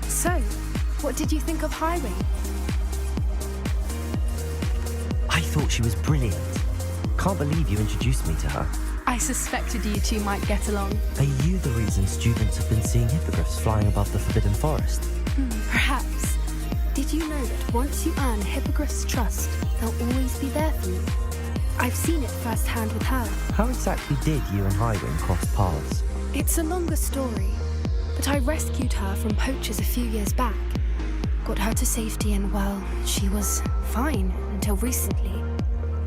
So, what did you think of Highwing? I thought she was brilliant. Can't believe you introduced me to her. I suspected you two might get along. Are you the reason students have been seeing hippogriffs flying above the Forbidden Forest? Perhaps. Did you know that once you earn a hippogriff's trust, they'll always be there for you? I've seen it firsthand with her. How exactly did you and Highwing cross paths? It's a longer story, but I rescued her from poachers a few years back. Got her to safety and, well, she was fine until recently.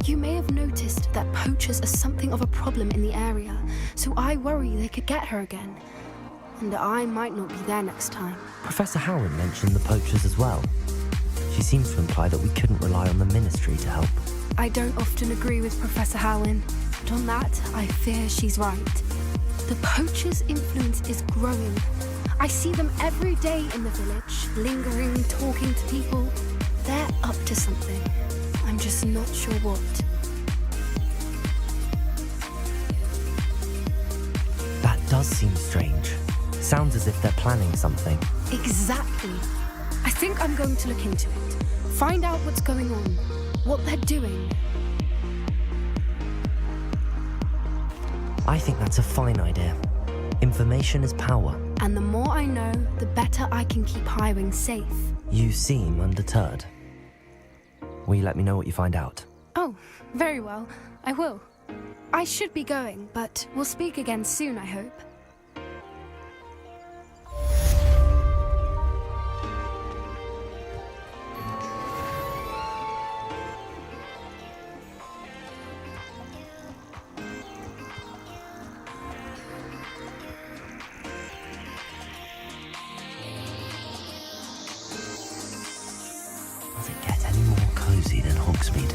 You may have noticed that poachers are something of a problem in the area, so I worry they could get her again. And I might not be there next time. Professor Howard mentioned the poachers as well. She seems to imply that we couldn't rely on the Ministry to help. I don't often agree with Professor Howin, but on that, I fear she's right. The poachers' influence is growing. I see them every day in the village, lingering, talking to people. They're up to something. I'm just not sure what. That does seem strange. Sounds as if they're planning something. Exactly. I think I'm going to look into it. Find out what's going on, what they're doing. I think that's a fine idea. Information is power. And the more I know, the better I can keep Highwing safe. You seem undeterred. Will you let me know what you find out? Oh, very well. I will. I should be going, but we'll speak again soon, I hope. Does it get any more cozy than Hogsmeade?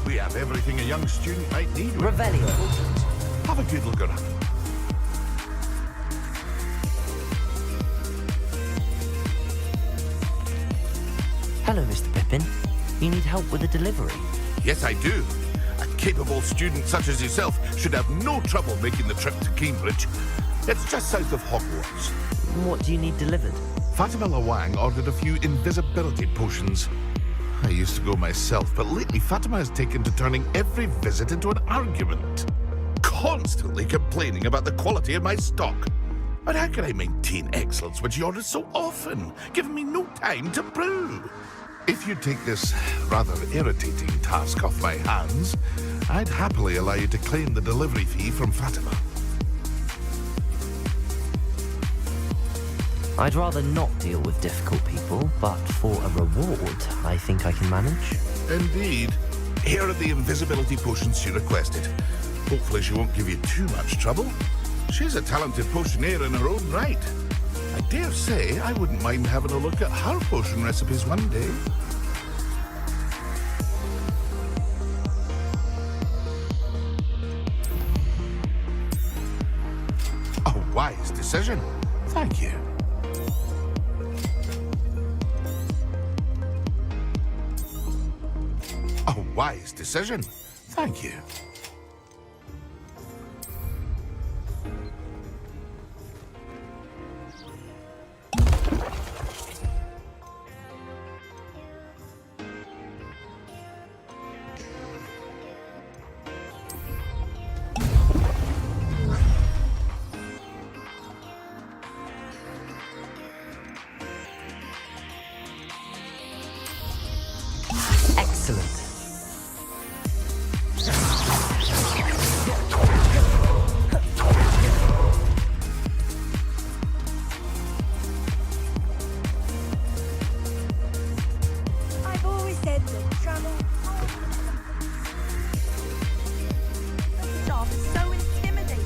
We have everything a young student might need. Revelio. Have a good look around. Hello, Mr. Pippin. You need help with a delivery? Yes, I do. A capable student such as yourself should have no trouble making the trip to Cambridge. It's just south of Hogwarts. What do you need delivered? Fatima Lawang ordered a few invisibility potions. I used to go myself, but lately Fatima has taken to turning every visit into an argument. Constantly complaining about the quality of my stock. But how can I maintain excellence when she orders so often, giving me no time to brew? If you take this rather irritating task off my hands, I'd happily allow you to claim the delivery fee from Fatima. I'd rather not deal with difficult people, but for a reward, I think I can manage. Indeed. Here are the invisibility potions she requested. Hopefully she won't give you too much trouble. She's a talented potioneer in her own right. I dare say I wouldn't mind having a look at her potion recipes one day. A wise decision. Thank you. A wise decision. Thank you. Excellent. I've always said that travel. The job is so intimidating.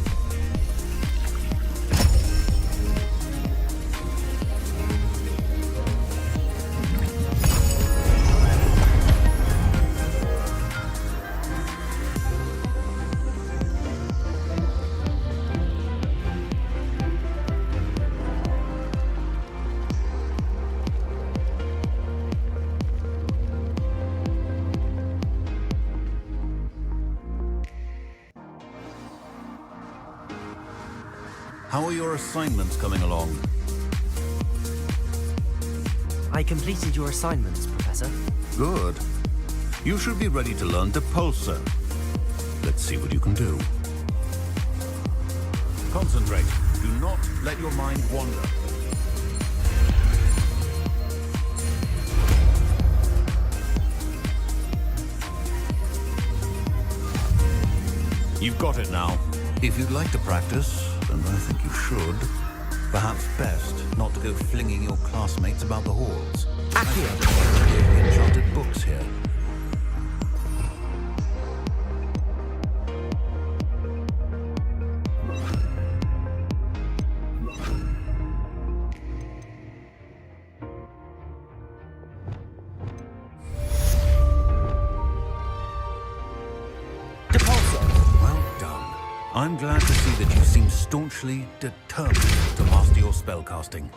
How are your assignments coming along? I completed your assignments, Professor. Good. You should be ready to learn Depulsor. Let's see what you can do. Concentrate. Do not let your mind wander. You've got it now. If you'd like to practice, and I think you should, perhaps best not to go flinging your classmates about the halls. Accio! Enchanted books here. I'm glad to see that you seem staunchly determined to master your spellcasting.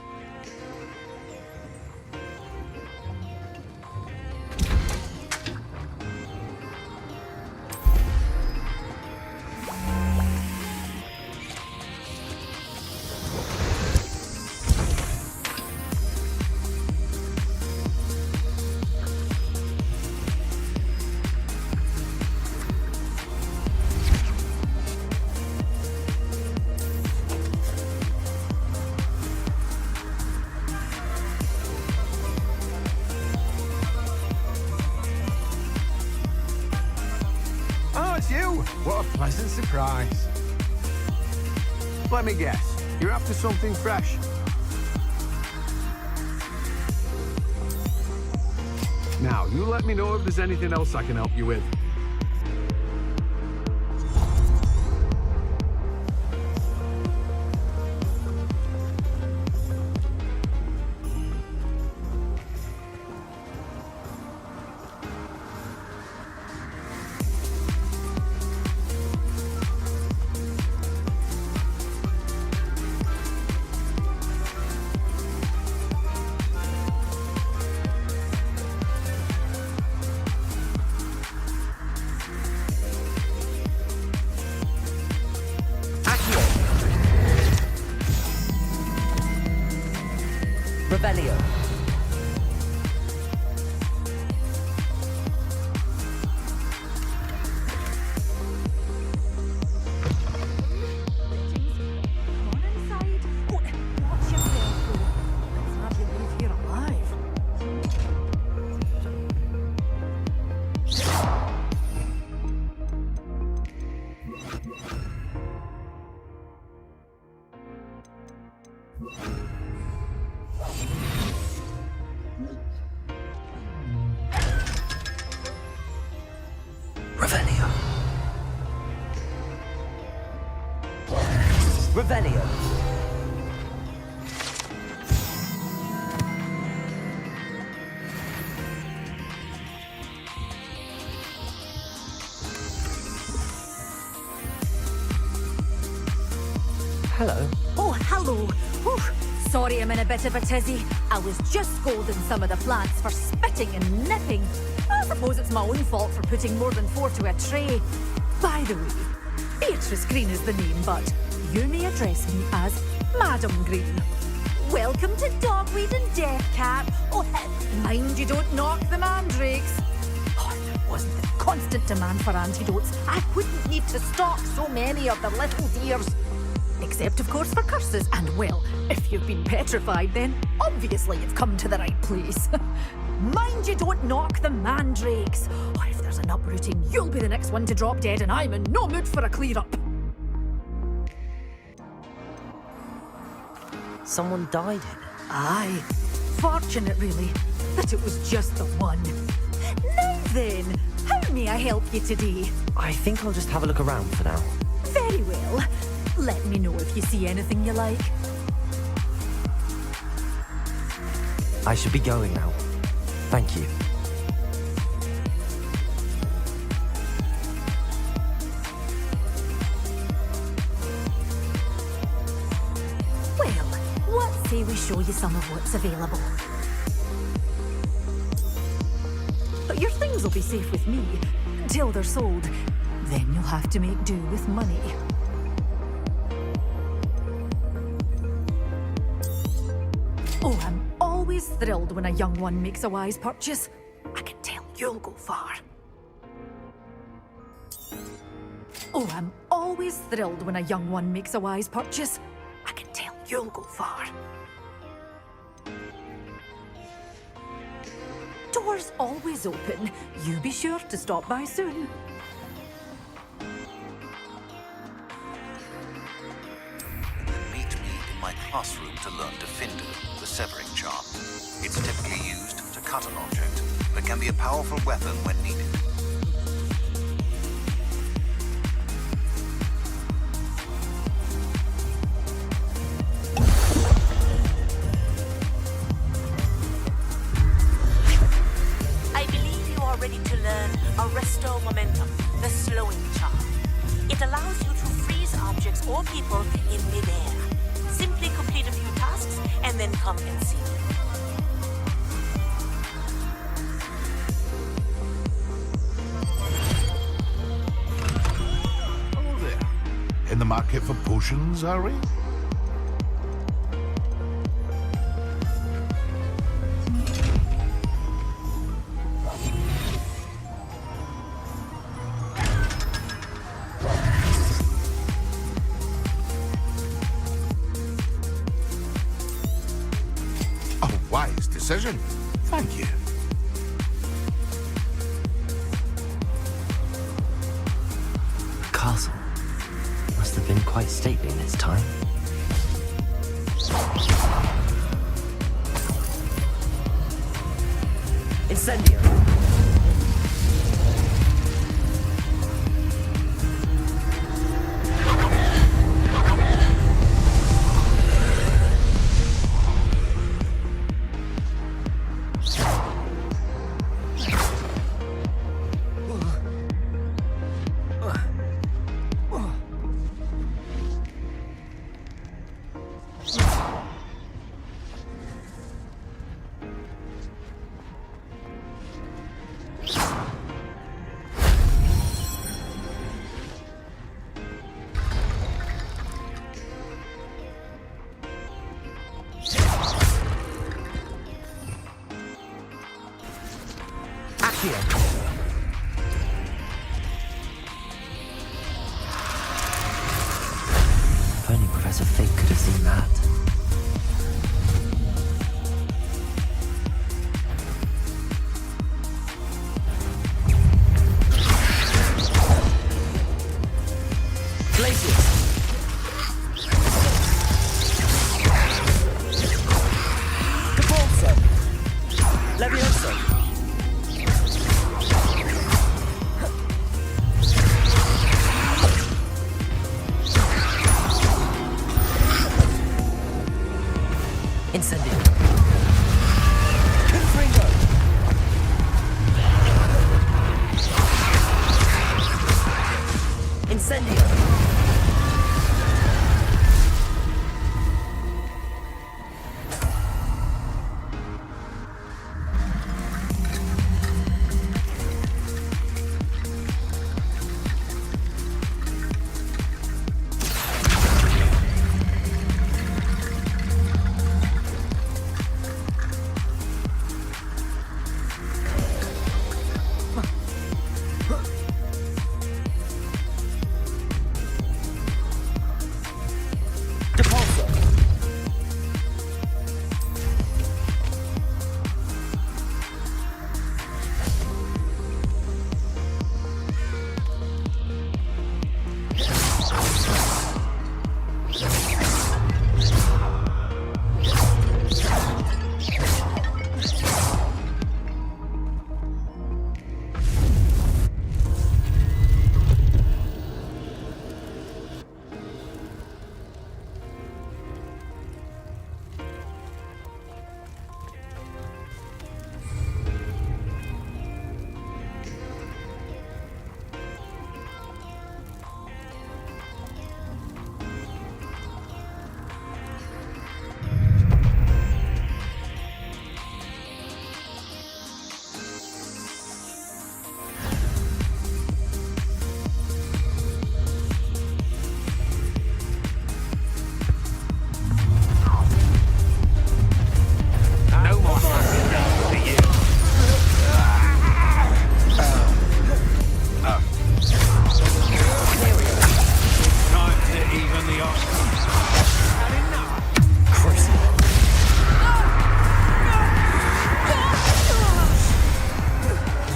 What a pleasant surprise. Let me guess, you're after something fresh. Now, you let me know if there's anything else I can help you with. Revelio. Hello. Oh, hello. Whew. Sorry I'm in a bit of a tizzy. I was just scolding some of the plants for spitting and nipping. I suppose it's my own fault for putting more than 4 to a tray. By the way, Beatrice Green is the name, but you may address me as Madam Green. Welcome to Dogweed and Death Cap. Oh, mind you don't knock the mandrakes. Oh, if there wasn't the constant demand for antidotes, I wouldn't need to stock so many of the little dears. Except, of course, for curses. And, well, if you've been petrified, then obviously you've come to the right place. Mind you don't knock the mandrakes. Or if there's an uprooting, you'll be the next one to drop dead, and I'm in no mood for a clear-up. Someone died here? Aye. Fortunate, really, that it was just the one. Now then, how may I help you today? I think I'll just have a look around for now. Very well. Let me know if you see anything you like. I should be going now. Thank you. Well, what say we show you some of what's available? But your things will be safe with me until they're sold. Then you'll have to make do with money. Oh, I'm always thrilled when a young one makes a wise purchase. I can tell you'll go far. Oh, I'm always thrilled when a young one makes a wise purchase. I can tell you'll go far. Doors always open. You be sure to stop by soon. Meet me in my classroom to learn Defender, the severing charm. It's typically used to cut an object, but can be a powerful weapon when needed. I believe you are ready to learn Arresto Momentum, the slowing charm. It allows you to freeze objects or people in midair. Simply complete a few tasks and then come and see me. Oh there. In the market for potions, are we? Wise decision. Thank you. The castle must have been quite stately in its time. Incendio! If only Professor Fig could have seen that. Glacius! Capulso! Levioso!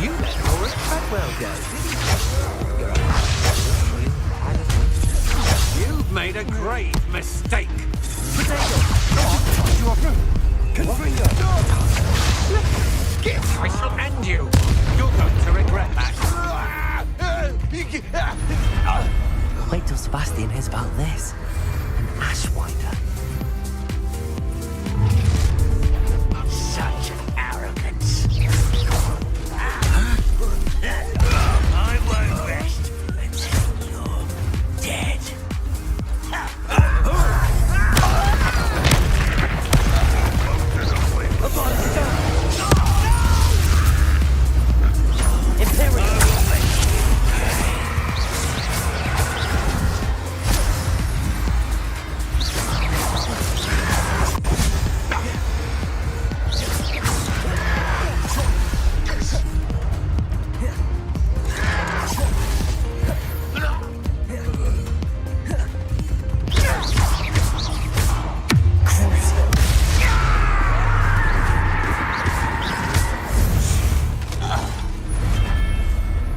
You let Laura Treadwell go, didn't you? You've made a grave mistake. I shall end you. You're going to regret that. Wait till Sebastian hears about this. An Ashwinder. Such arrogance. I won't rest until you're dead.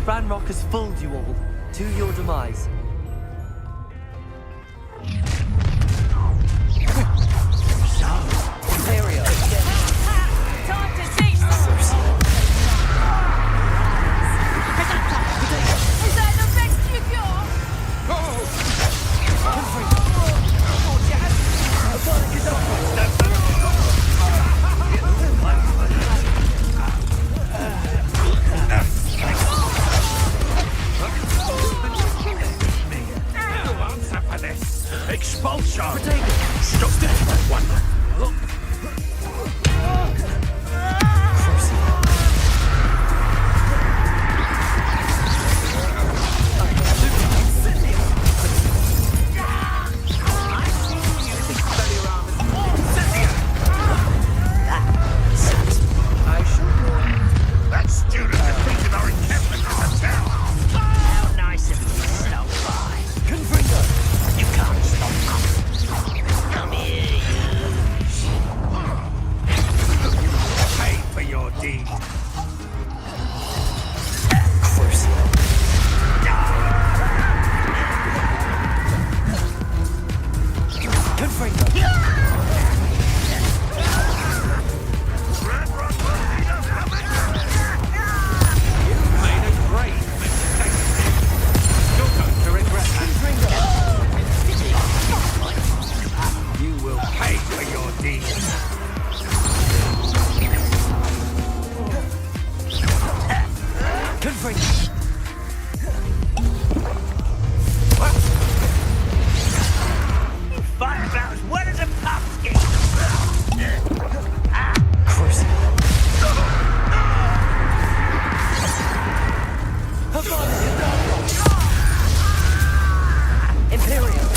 Ranrock has fooled you all to your demise. Imperial. Time to teach them! Is that the best you got? Expulsion! Just this one. That student defeated our encampment in the town. How nice of you to stop by. You can't stop us. Come here, you. Pay for your deed. You've made a grave mistake. You're going to regret that. You will pay for your deed. Fight about as well as a pumpkin. Imperial.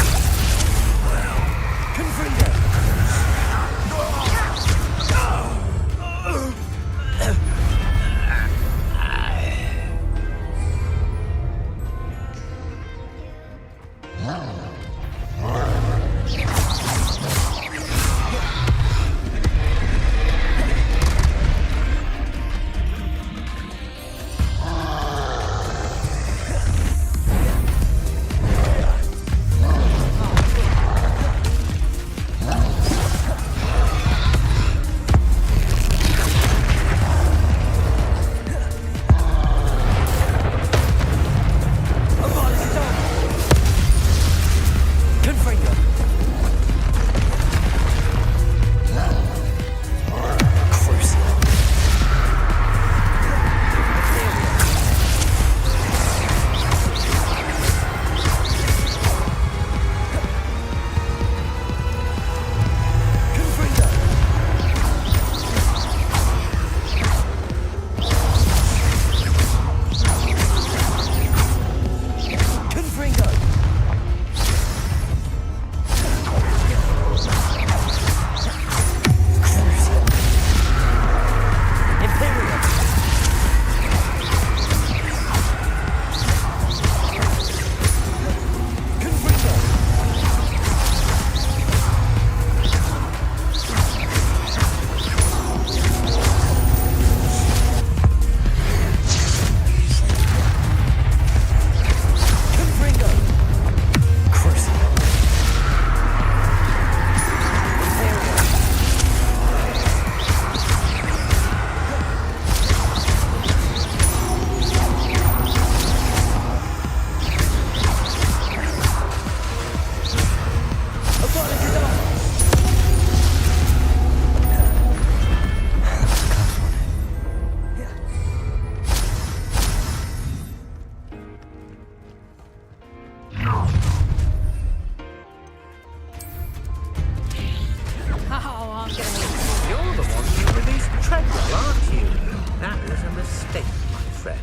friend.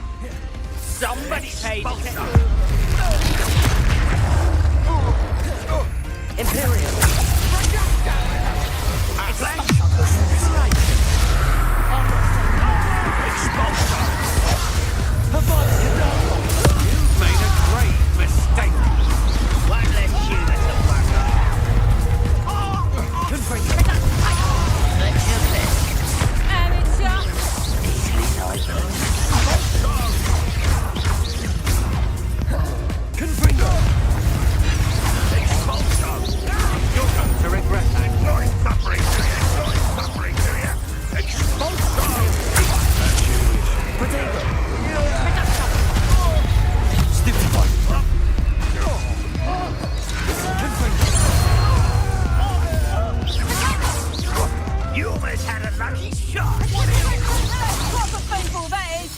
Somebody paid attention. Imperial. You've made a great mistake. Won't let you let the fuck Let's do this. You're going to regret that. You almost had a lucky shot. Proper paintball, that is.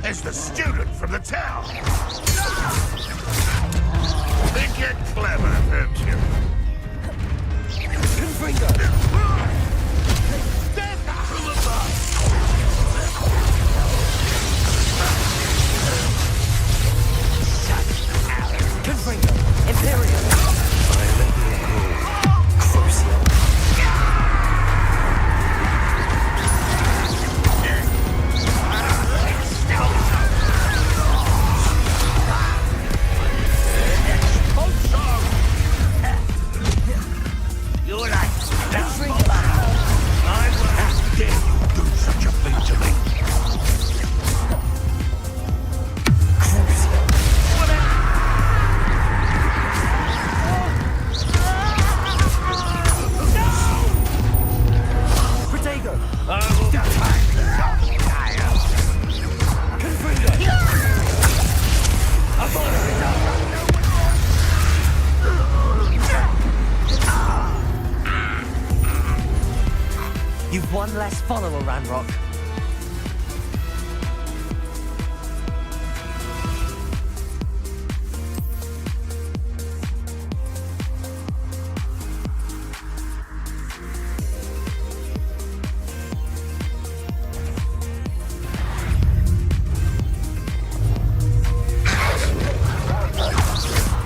It's the student from the town. Think you're clever, don't you? You've one less follower, Ranrock.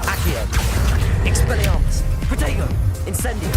Accio. Expelliarmus. Protego. Incendio.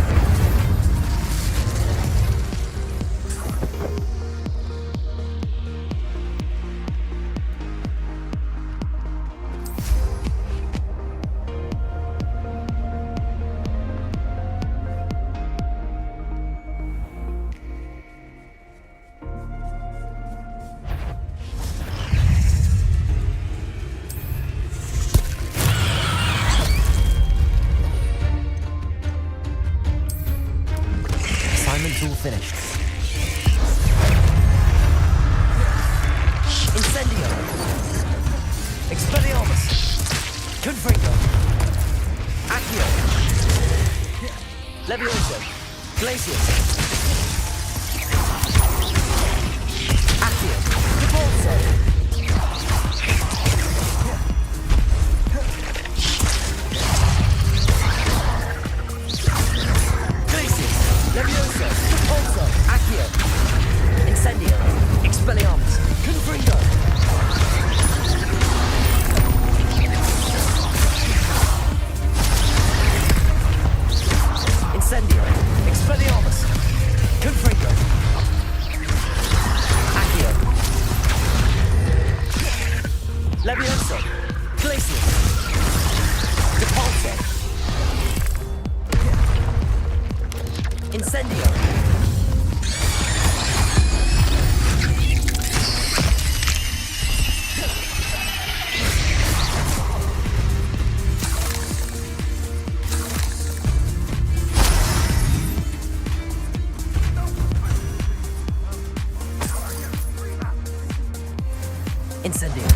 Incendio.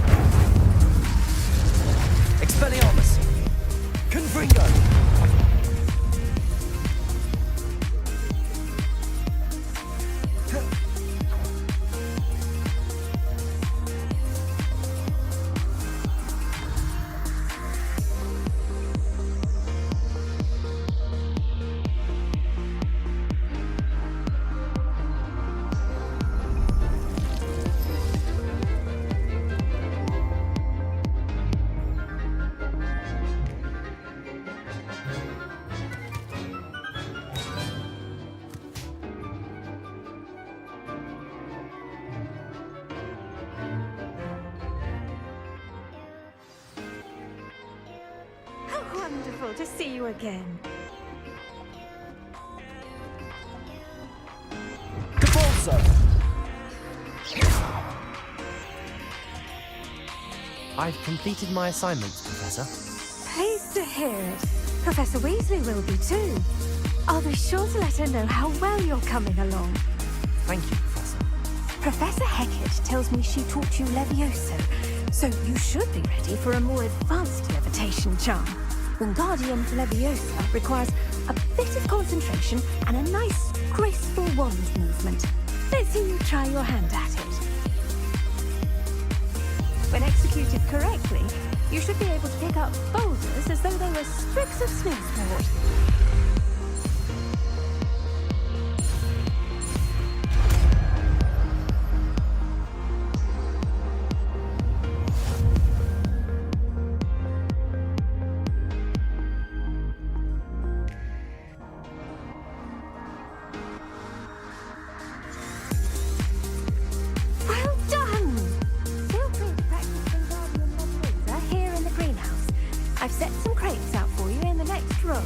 Expelliarmus. Confringo. Wonderful to see you again. I've completed my assignments, Professor. Pleased to hear it. Professor Weasley will be too. I'll be sure to let her know how well you're coming along. Thank you, Professor. Professor Hecat tells me she taught you Levioso, so you should be ready for a more advanced levitation charm. Wingardium Leviosa requires a bit of concentration and a nice, graceful wand movement. Let's see you try your hand at it. When executed correctly, you should be able to pick up boulders as though they were sprigs of snowsport. I've set some crates out for you in the next room.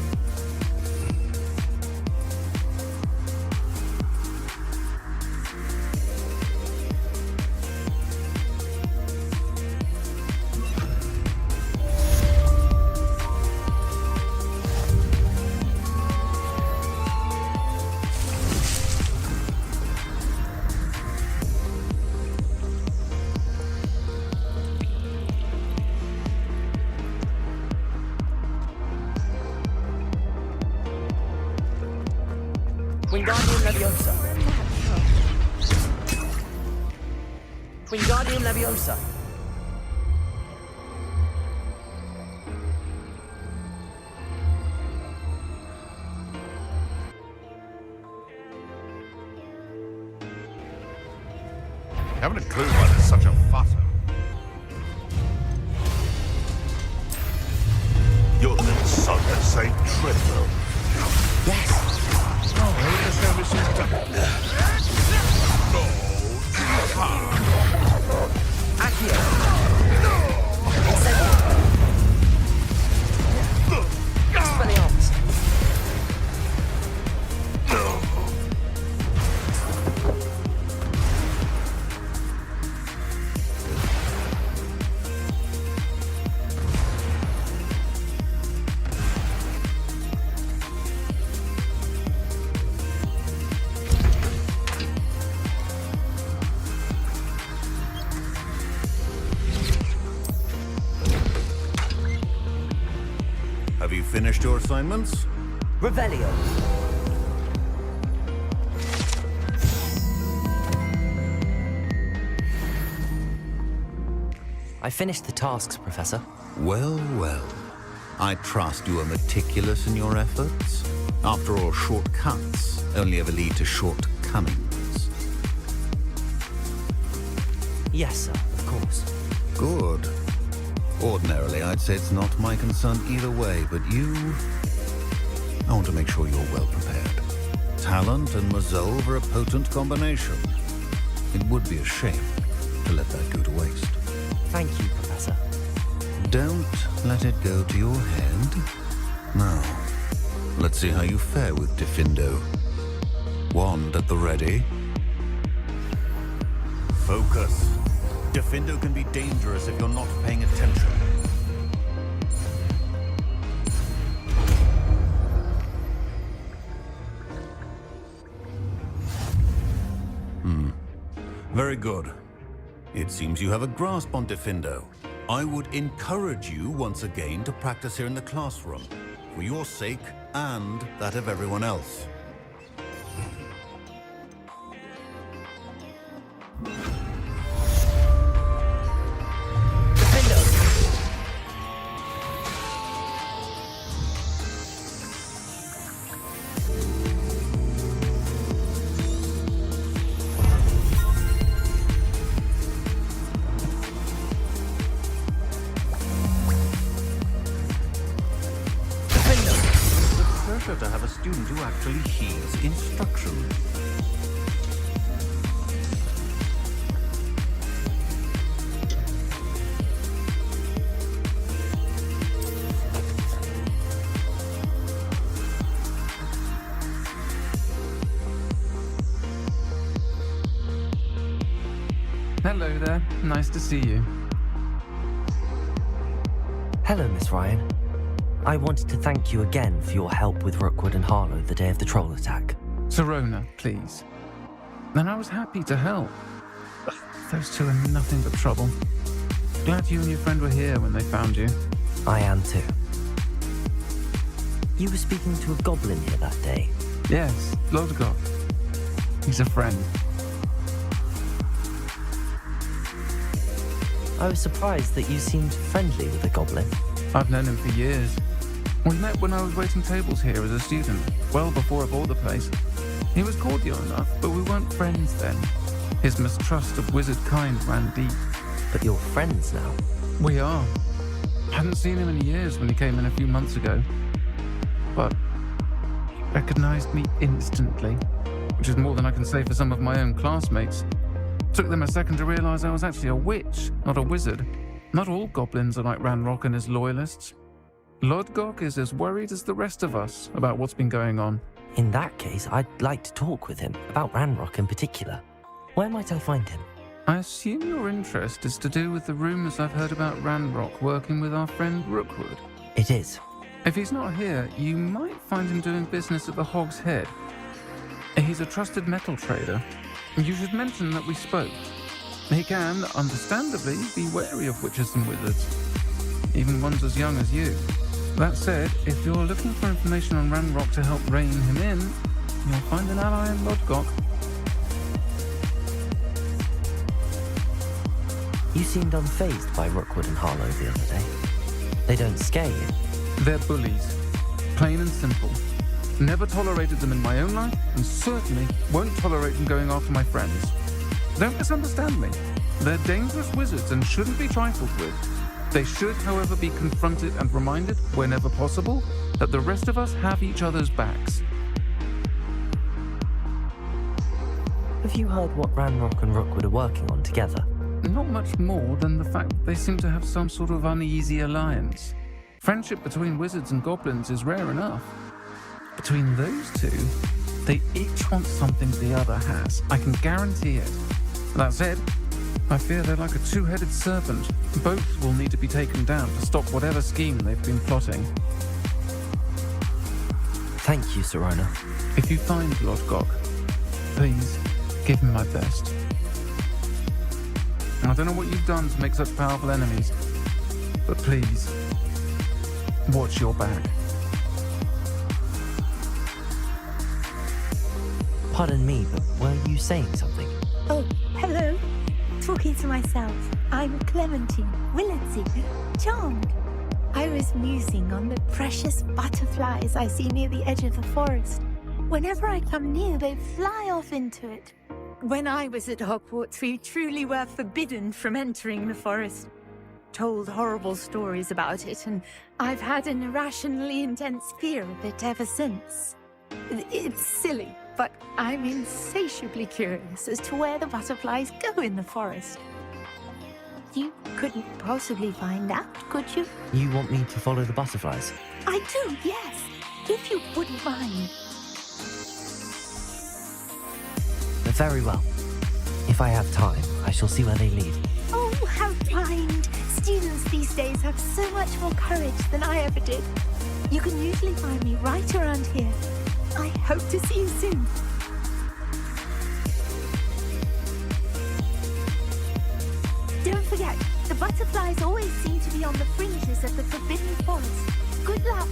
Wingardium Leviosa. Wingardium Leviosa. Haven't a clue why there's such a fuss. You're the son of Saint Triple. Yes. Have you finished your assignments? Revelio. I finished the tasks, Professor. Well, well. I trust you are meticulous in your efforts. After all, shortcuts only ever lead to shortcomings. Yes, sir, of course. Good. Ordinarily, I'd say it's not my concern either way, but I want to make sure you're well prepared. Talent and resolve are a potent combination. It would be a shame to let that go to waste. Thank you, Professor. Don't let it go to your head. Now, let's see how you fare with Diffindo. Wand at the ready. Focus. Diffindo can be dangerous if you're not paying attention. Very good. It seems you have a grasp on Defendo. I would encourage you once again to practice here in the classroom, for your sake and that of everyone else. To have a student who actually heeds instructions. Hello there. Nice to see you. Hello, Miss Ryan. I wanted to thank you again for your help with Rookwood and Harlow the day of the troll attack. Sirona, please. And I was happy to help. Those two are nothing but trouble. Glad you and your friend were here when they found you. I am too. You were speaking to a goblin here that day. Yes, Lodgok. He's a friend. I was surprised that you seemed friendly with the goblin. I've known him for years. We met when I was waiting tables here as a student, well before I bought the place. He was cordial enough, but we weren't friends then. His mistrust of wizard kind ran deep. But you're friends now? We are. Hadn't seen him in years when he came in a few months ago. But he recognized me instantly, which is more than I can say for some of my own classmates. Took them a second to realize I was actually a witch, not a wizard. Not all goblins are like Ranrock and his loyalists. Lodgok is as worried as the rest of us about what's been going on. In that case, I'd like to talk with him, about Ranrock in particular. Where might I find him? I assume your interest is to do with the rumors I've heard about Ranrock working with our friend Rookwood. It is. If he's not here, you might find him doing business at the Hog's Head. He's a trusted metal trader. You should mention that we spoke. He can, understandably, be wary of witches and wizards, even ones as young as you. That said, if you're looking for information on Ranrock to help rein him in, you'll find an ally in Lodgok. You seemed unfazed by Rookwood and Harlow the other day. They don't scare you. They're bullies. Plain and simple. Never tolerated them in my own life, and certainly won't tolerate them going after my friends. Don't misunderstand me. They're dangerous wizards and shouldn't be trifled with. They should, however, be confronted and reminded, whenever possible, that the rest of us have each other's backs. Have you heard what Ranrock and Rookwood are working on together? Not much more than the fact that they seem to have some sort of uneasy alliance. Friendship between wizards and goblins is rare enough. Between those two, they each want something the other has. I can guarantee it. That said, I fear they're like a two-headed serpent. Both will need to be taken down to stop whatever scheme they've been plotting. Thank you, Sirona. If you find Lodgok, please give him my best. I don't know what you've done to make such powerful enemies, but please, watch your back. Pardon me, but were you saying something? Oh, hello. Talking to myself. I'm Clementine, Willardsy, charmed. I was musing on the precious butterflies I see near the edge of the forest. Whenever I come near, they fly off into it. When I was at Hogwarts, we truly were forbidden from entering the forest. Told horrible stories about it, and I've had an irrationally intense fear of it ever since. It's silly, but I'm insatiably curious as to where the butterflies go in the forest. You couldn't possibly find out, could you? You want me to follow the butterflies? I do, yes. If you wouldn't mind. Very well. If I have time, I shall see where they lead. Oh, how kind. Students these days have so much more courage than I ever did. You can usually find me right around here. I hope to see you soon. butterflies always seem to be on the fringes of the Forbidden Forest. Good luck.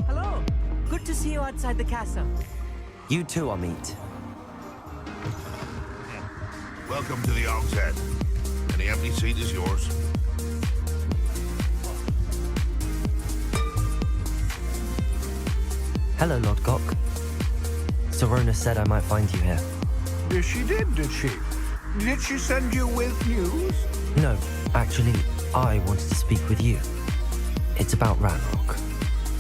Hello. Good to see you outside the castle. You too, Amit. Welcome to the Og's Head. Any empty seat is yours. Hello, Lord Gok. Sorona said I might find you here. She did she? Did she send you with news? No, actually, I wanted to speak with you. It's about Ranrock.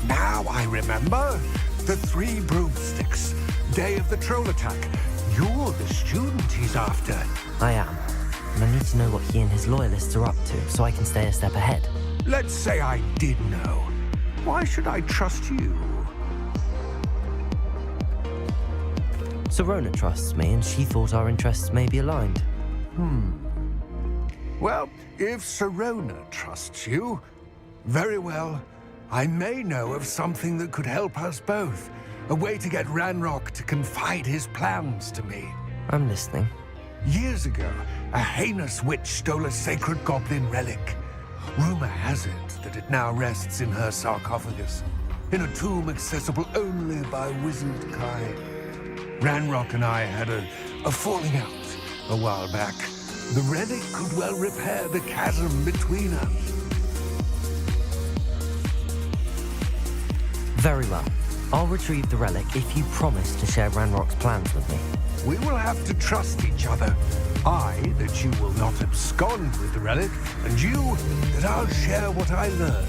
Now I remember. The 3 broomsticks. Day of the troll attack. You're the student he's after. I am. And I need to know what he and his loyalists are up to, so I can stay a step ahead. Let's say I did know. Why should I trust you? Sorona trusts me, and she thought our interests may be aligned. Well, if Sorona trusts you, very well. I may know of something that could help us both. A way to get Ranrock to confide his plans to me. I'm listening. Years ago, a heinous witch stole a sacred goblin relic. Rumor has it that it now rests in her sarcophagus, in a tomb accessible only by wizard kind. Ranrock and I had a falling out a while back. The relic could well repair the chasm between us. Very well. I'll retrieve the relic if you promise to share Ranrock's plans with me. We will have to trust each other. I, that you will not abscond with the relic, and you, that I'll share what I learned.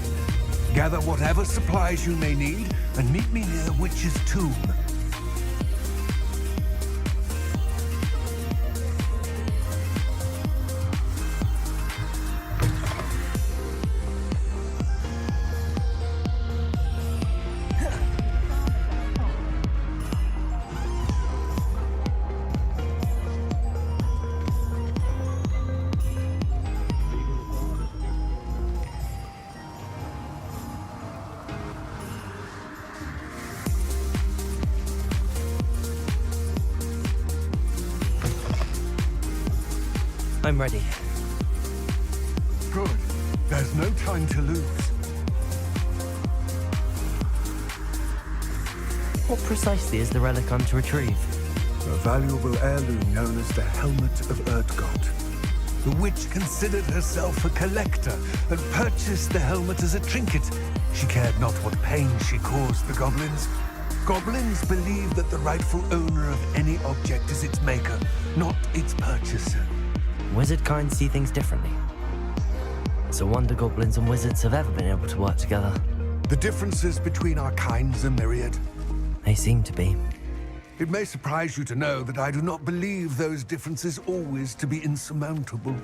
Gather whatever supplies you may need, and meet me near the witch's tomb. I'm ready. Good. There's no time to lose. What precisely is the relic I'm to retrieve? A valuable heirloom known as the Helmet of Erdgott. The witch considered herself a collector and purchased the helmet as a trinket. She cared not what pain she caused the goblins. Goblins believe that the rightful owner of any object is its maker, not its purchaser. Wizard kind see things differently. It's a wonder goblins and wizards have ever been able to work together. The differences between our kinds are myriad. They seem to be. It may surprise you to know that I do not believe those differences always to be insurmountable.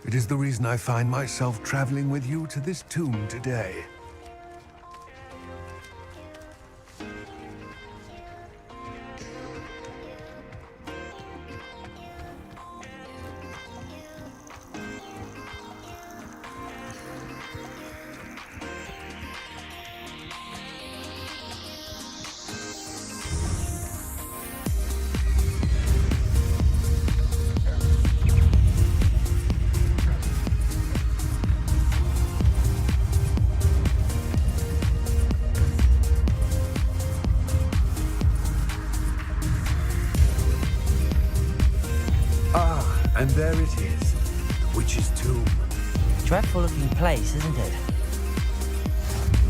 It is the reason I find myself traveling with you to this tomb today. And there it is, the witch's tomb. Dreadful looking place, isn't it?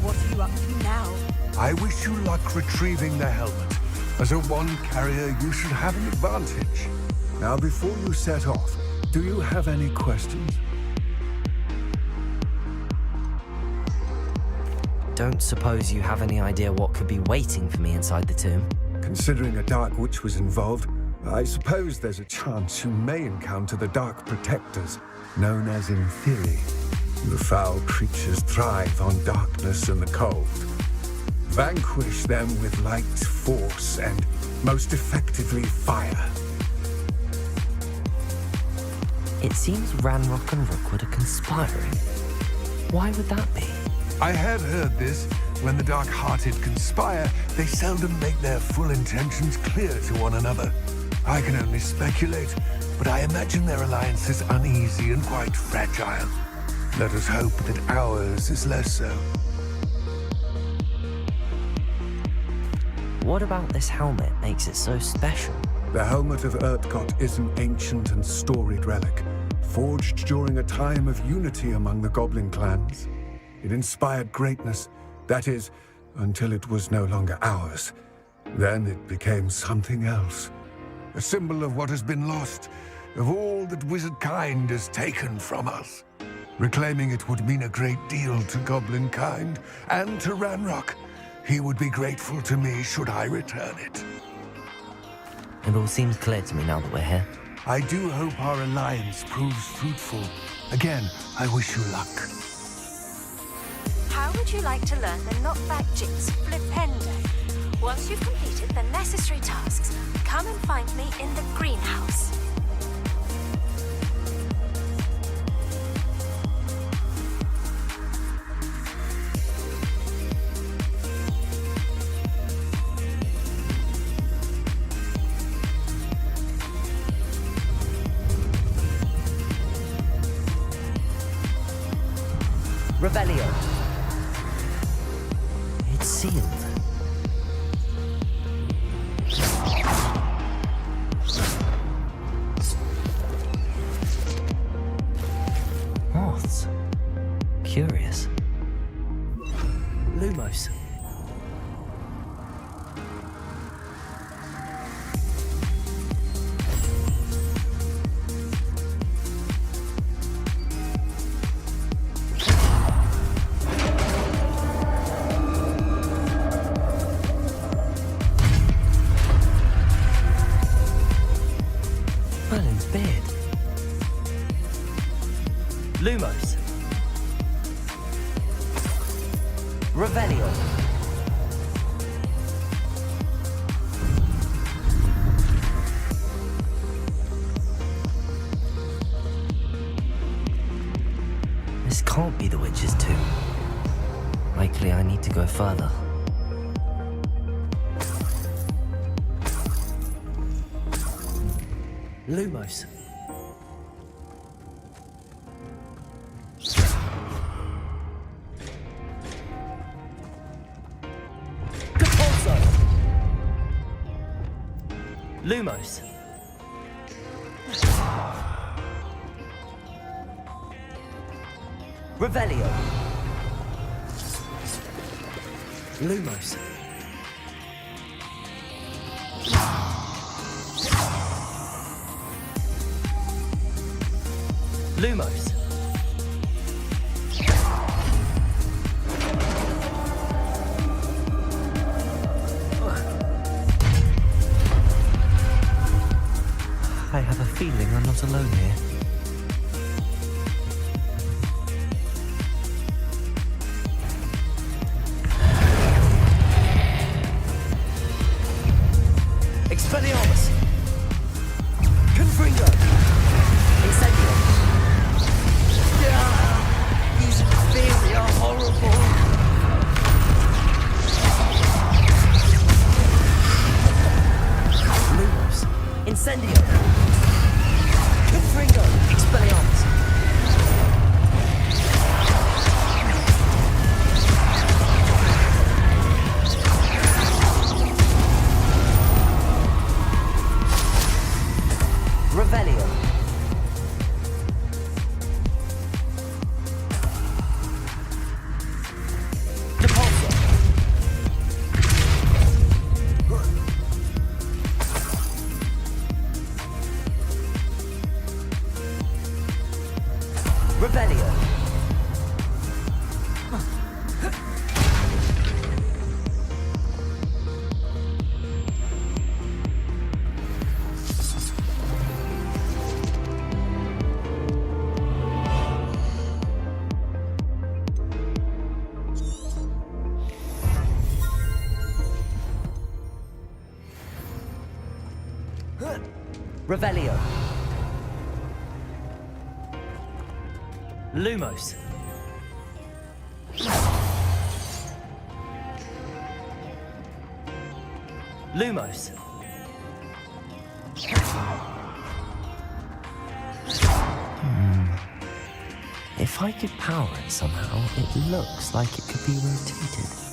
What are you up to now? I wish you luck retrieving the helmet. As a wand carrier, you should have an advantage. Now, before you set off, do you have any questions? Don't suppose you have any idea what could be waiting for me inside the tomb? Considering a dark witch was involved, I suppose there's a chance you may encounter the Dark Protectors, known as in theory. The foul creatures thrive on darkness and the cold. Vanquish them with light, force, and most effectively fire. It seems Ranrock and Rookwood are conspiring. Why would that be? I have heard this. When the dark-hearted conspire, they seldom make their full intentions clear to one another. I can only speculate, but I imagine their alliance is uneasy and quite fragile. Let us hope that ours is less so. What about this helmet makes it so special? The helmet of Urtkot is an ancient and storied relic, forged during a time of unity among the goblin clans. It inspired greatness, that is, until it was no longer ours. Then it became something else. A symbol of what has been lost, of all that wizard kind has taken from us. Reclaiming it would mean a great deal to goblin kind, and to Ranrock. He would be grateful to me should I return it. It all seems clear to me now that we're here. I do hope our alliance proves fruitful. Again, I wish you luck. How would you like to learn the knockback jinx Flipendo? Once you've completed the necessary tasks, come and find me in the greenhouse. Revelio. It's sealed. Moths. Curious. Lumos. Merlin's beard. Lumos. Revelio. This can't be the witch's tomb. Likely I need to go further. Lumos. Capulso. Lumos. Revelio. Lumos. Lumos. I have a feeling I'm not alone here. Expelliarmus! Confringo! Incendio! These theory are horrible. Lumos. Incendio. Confringo. Expelliarmus. Revelio. Revelio. Revelio. Lumos. Lumos. If I could power it somehow, it looks like it could be rotated.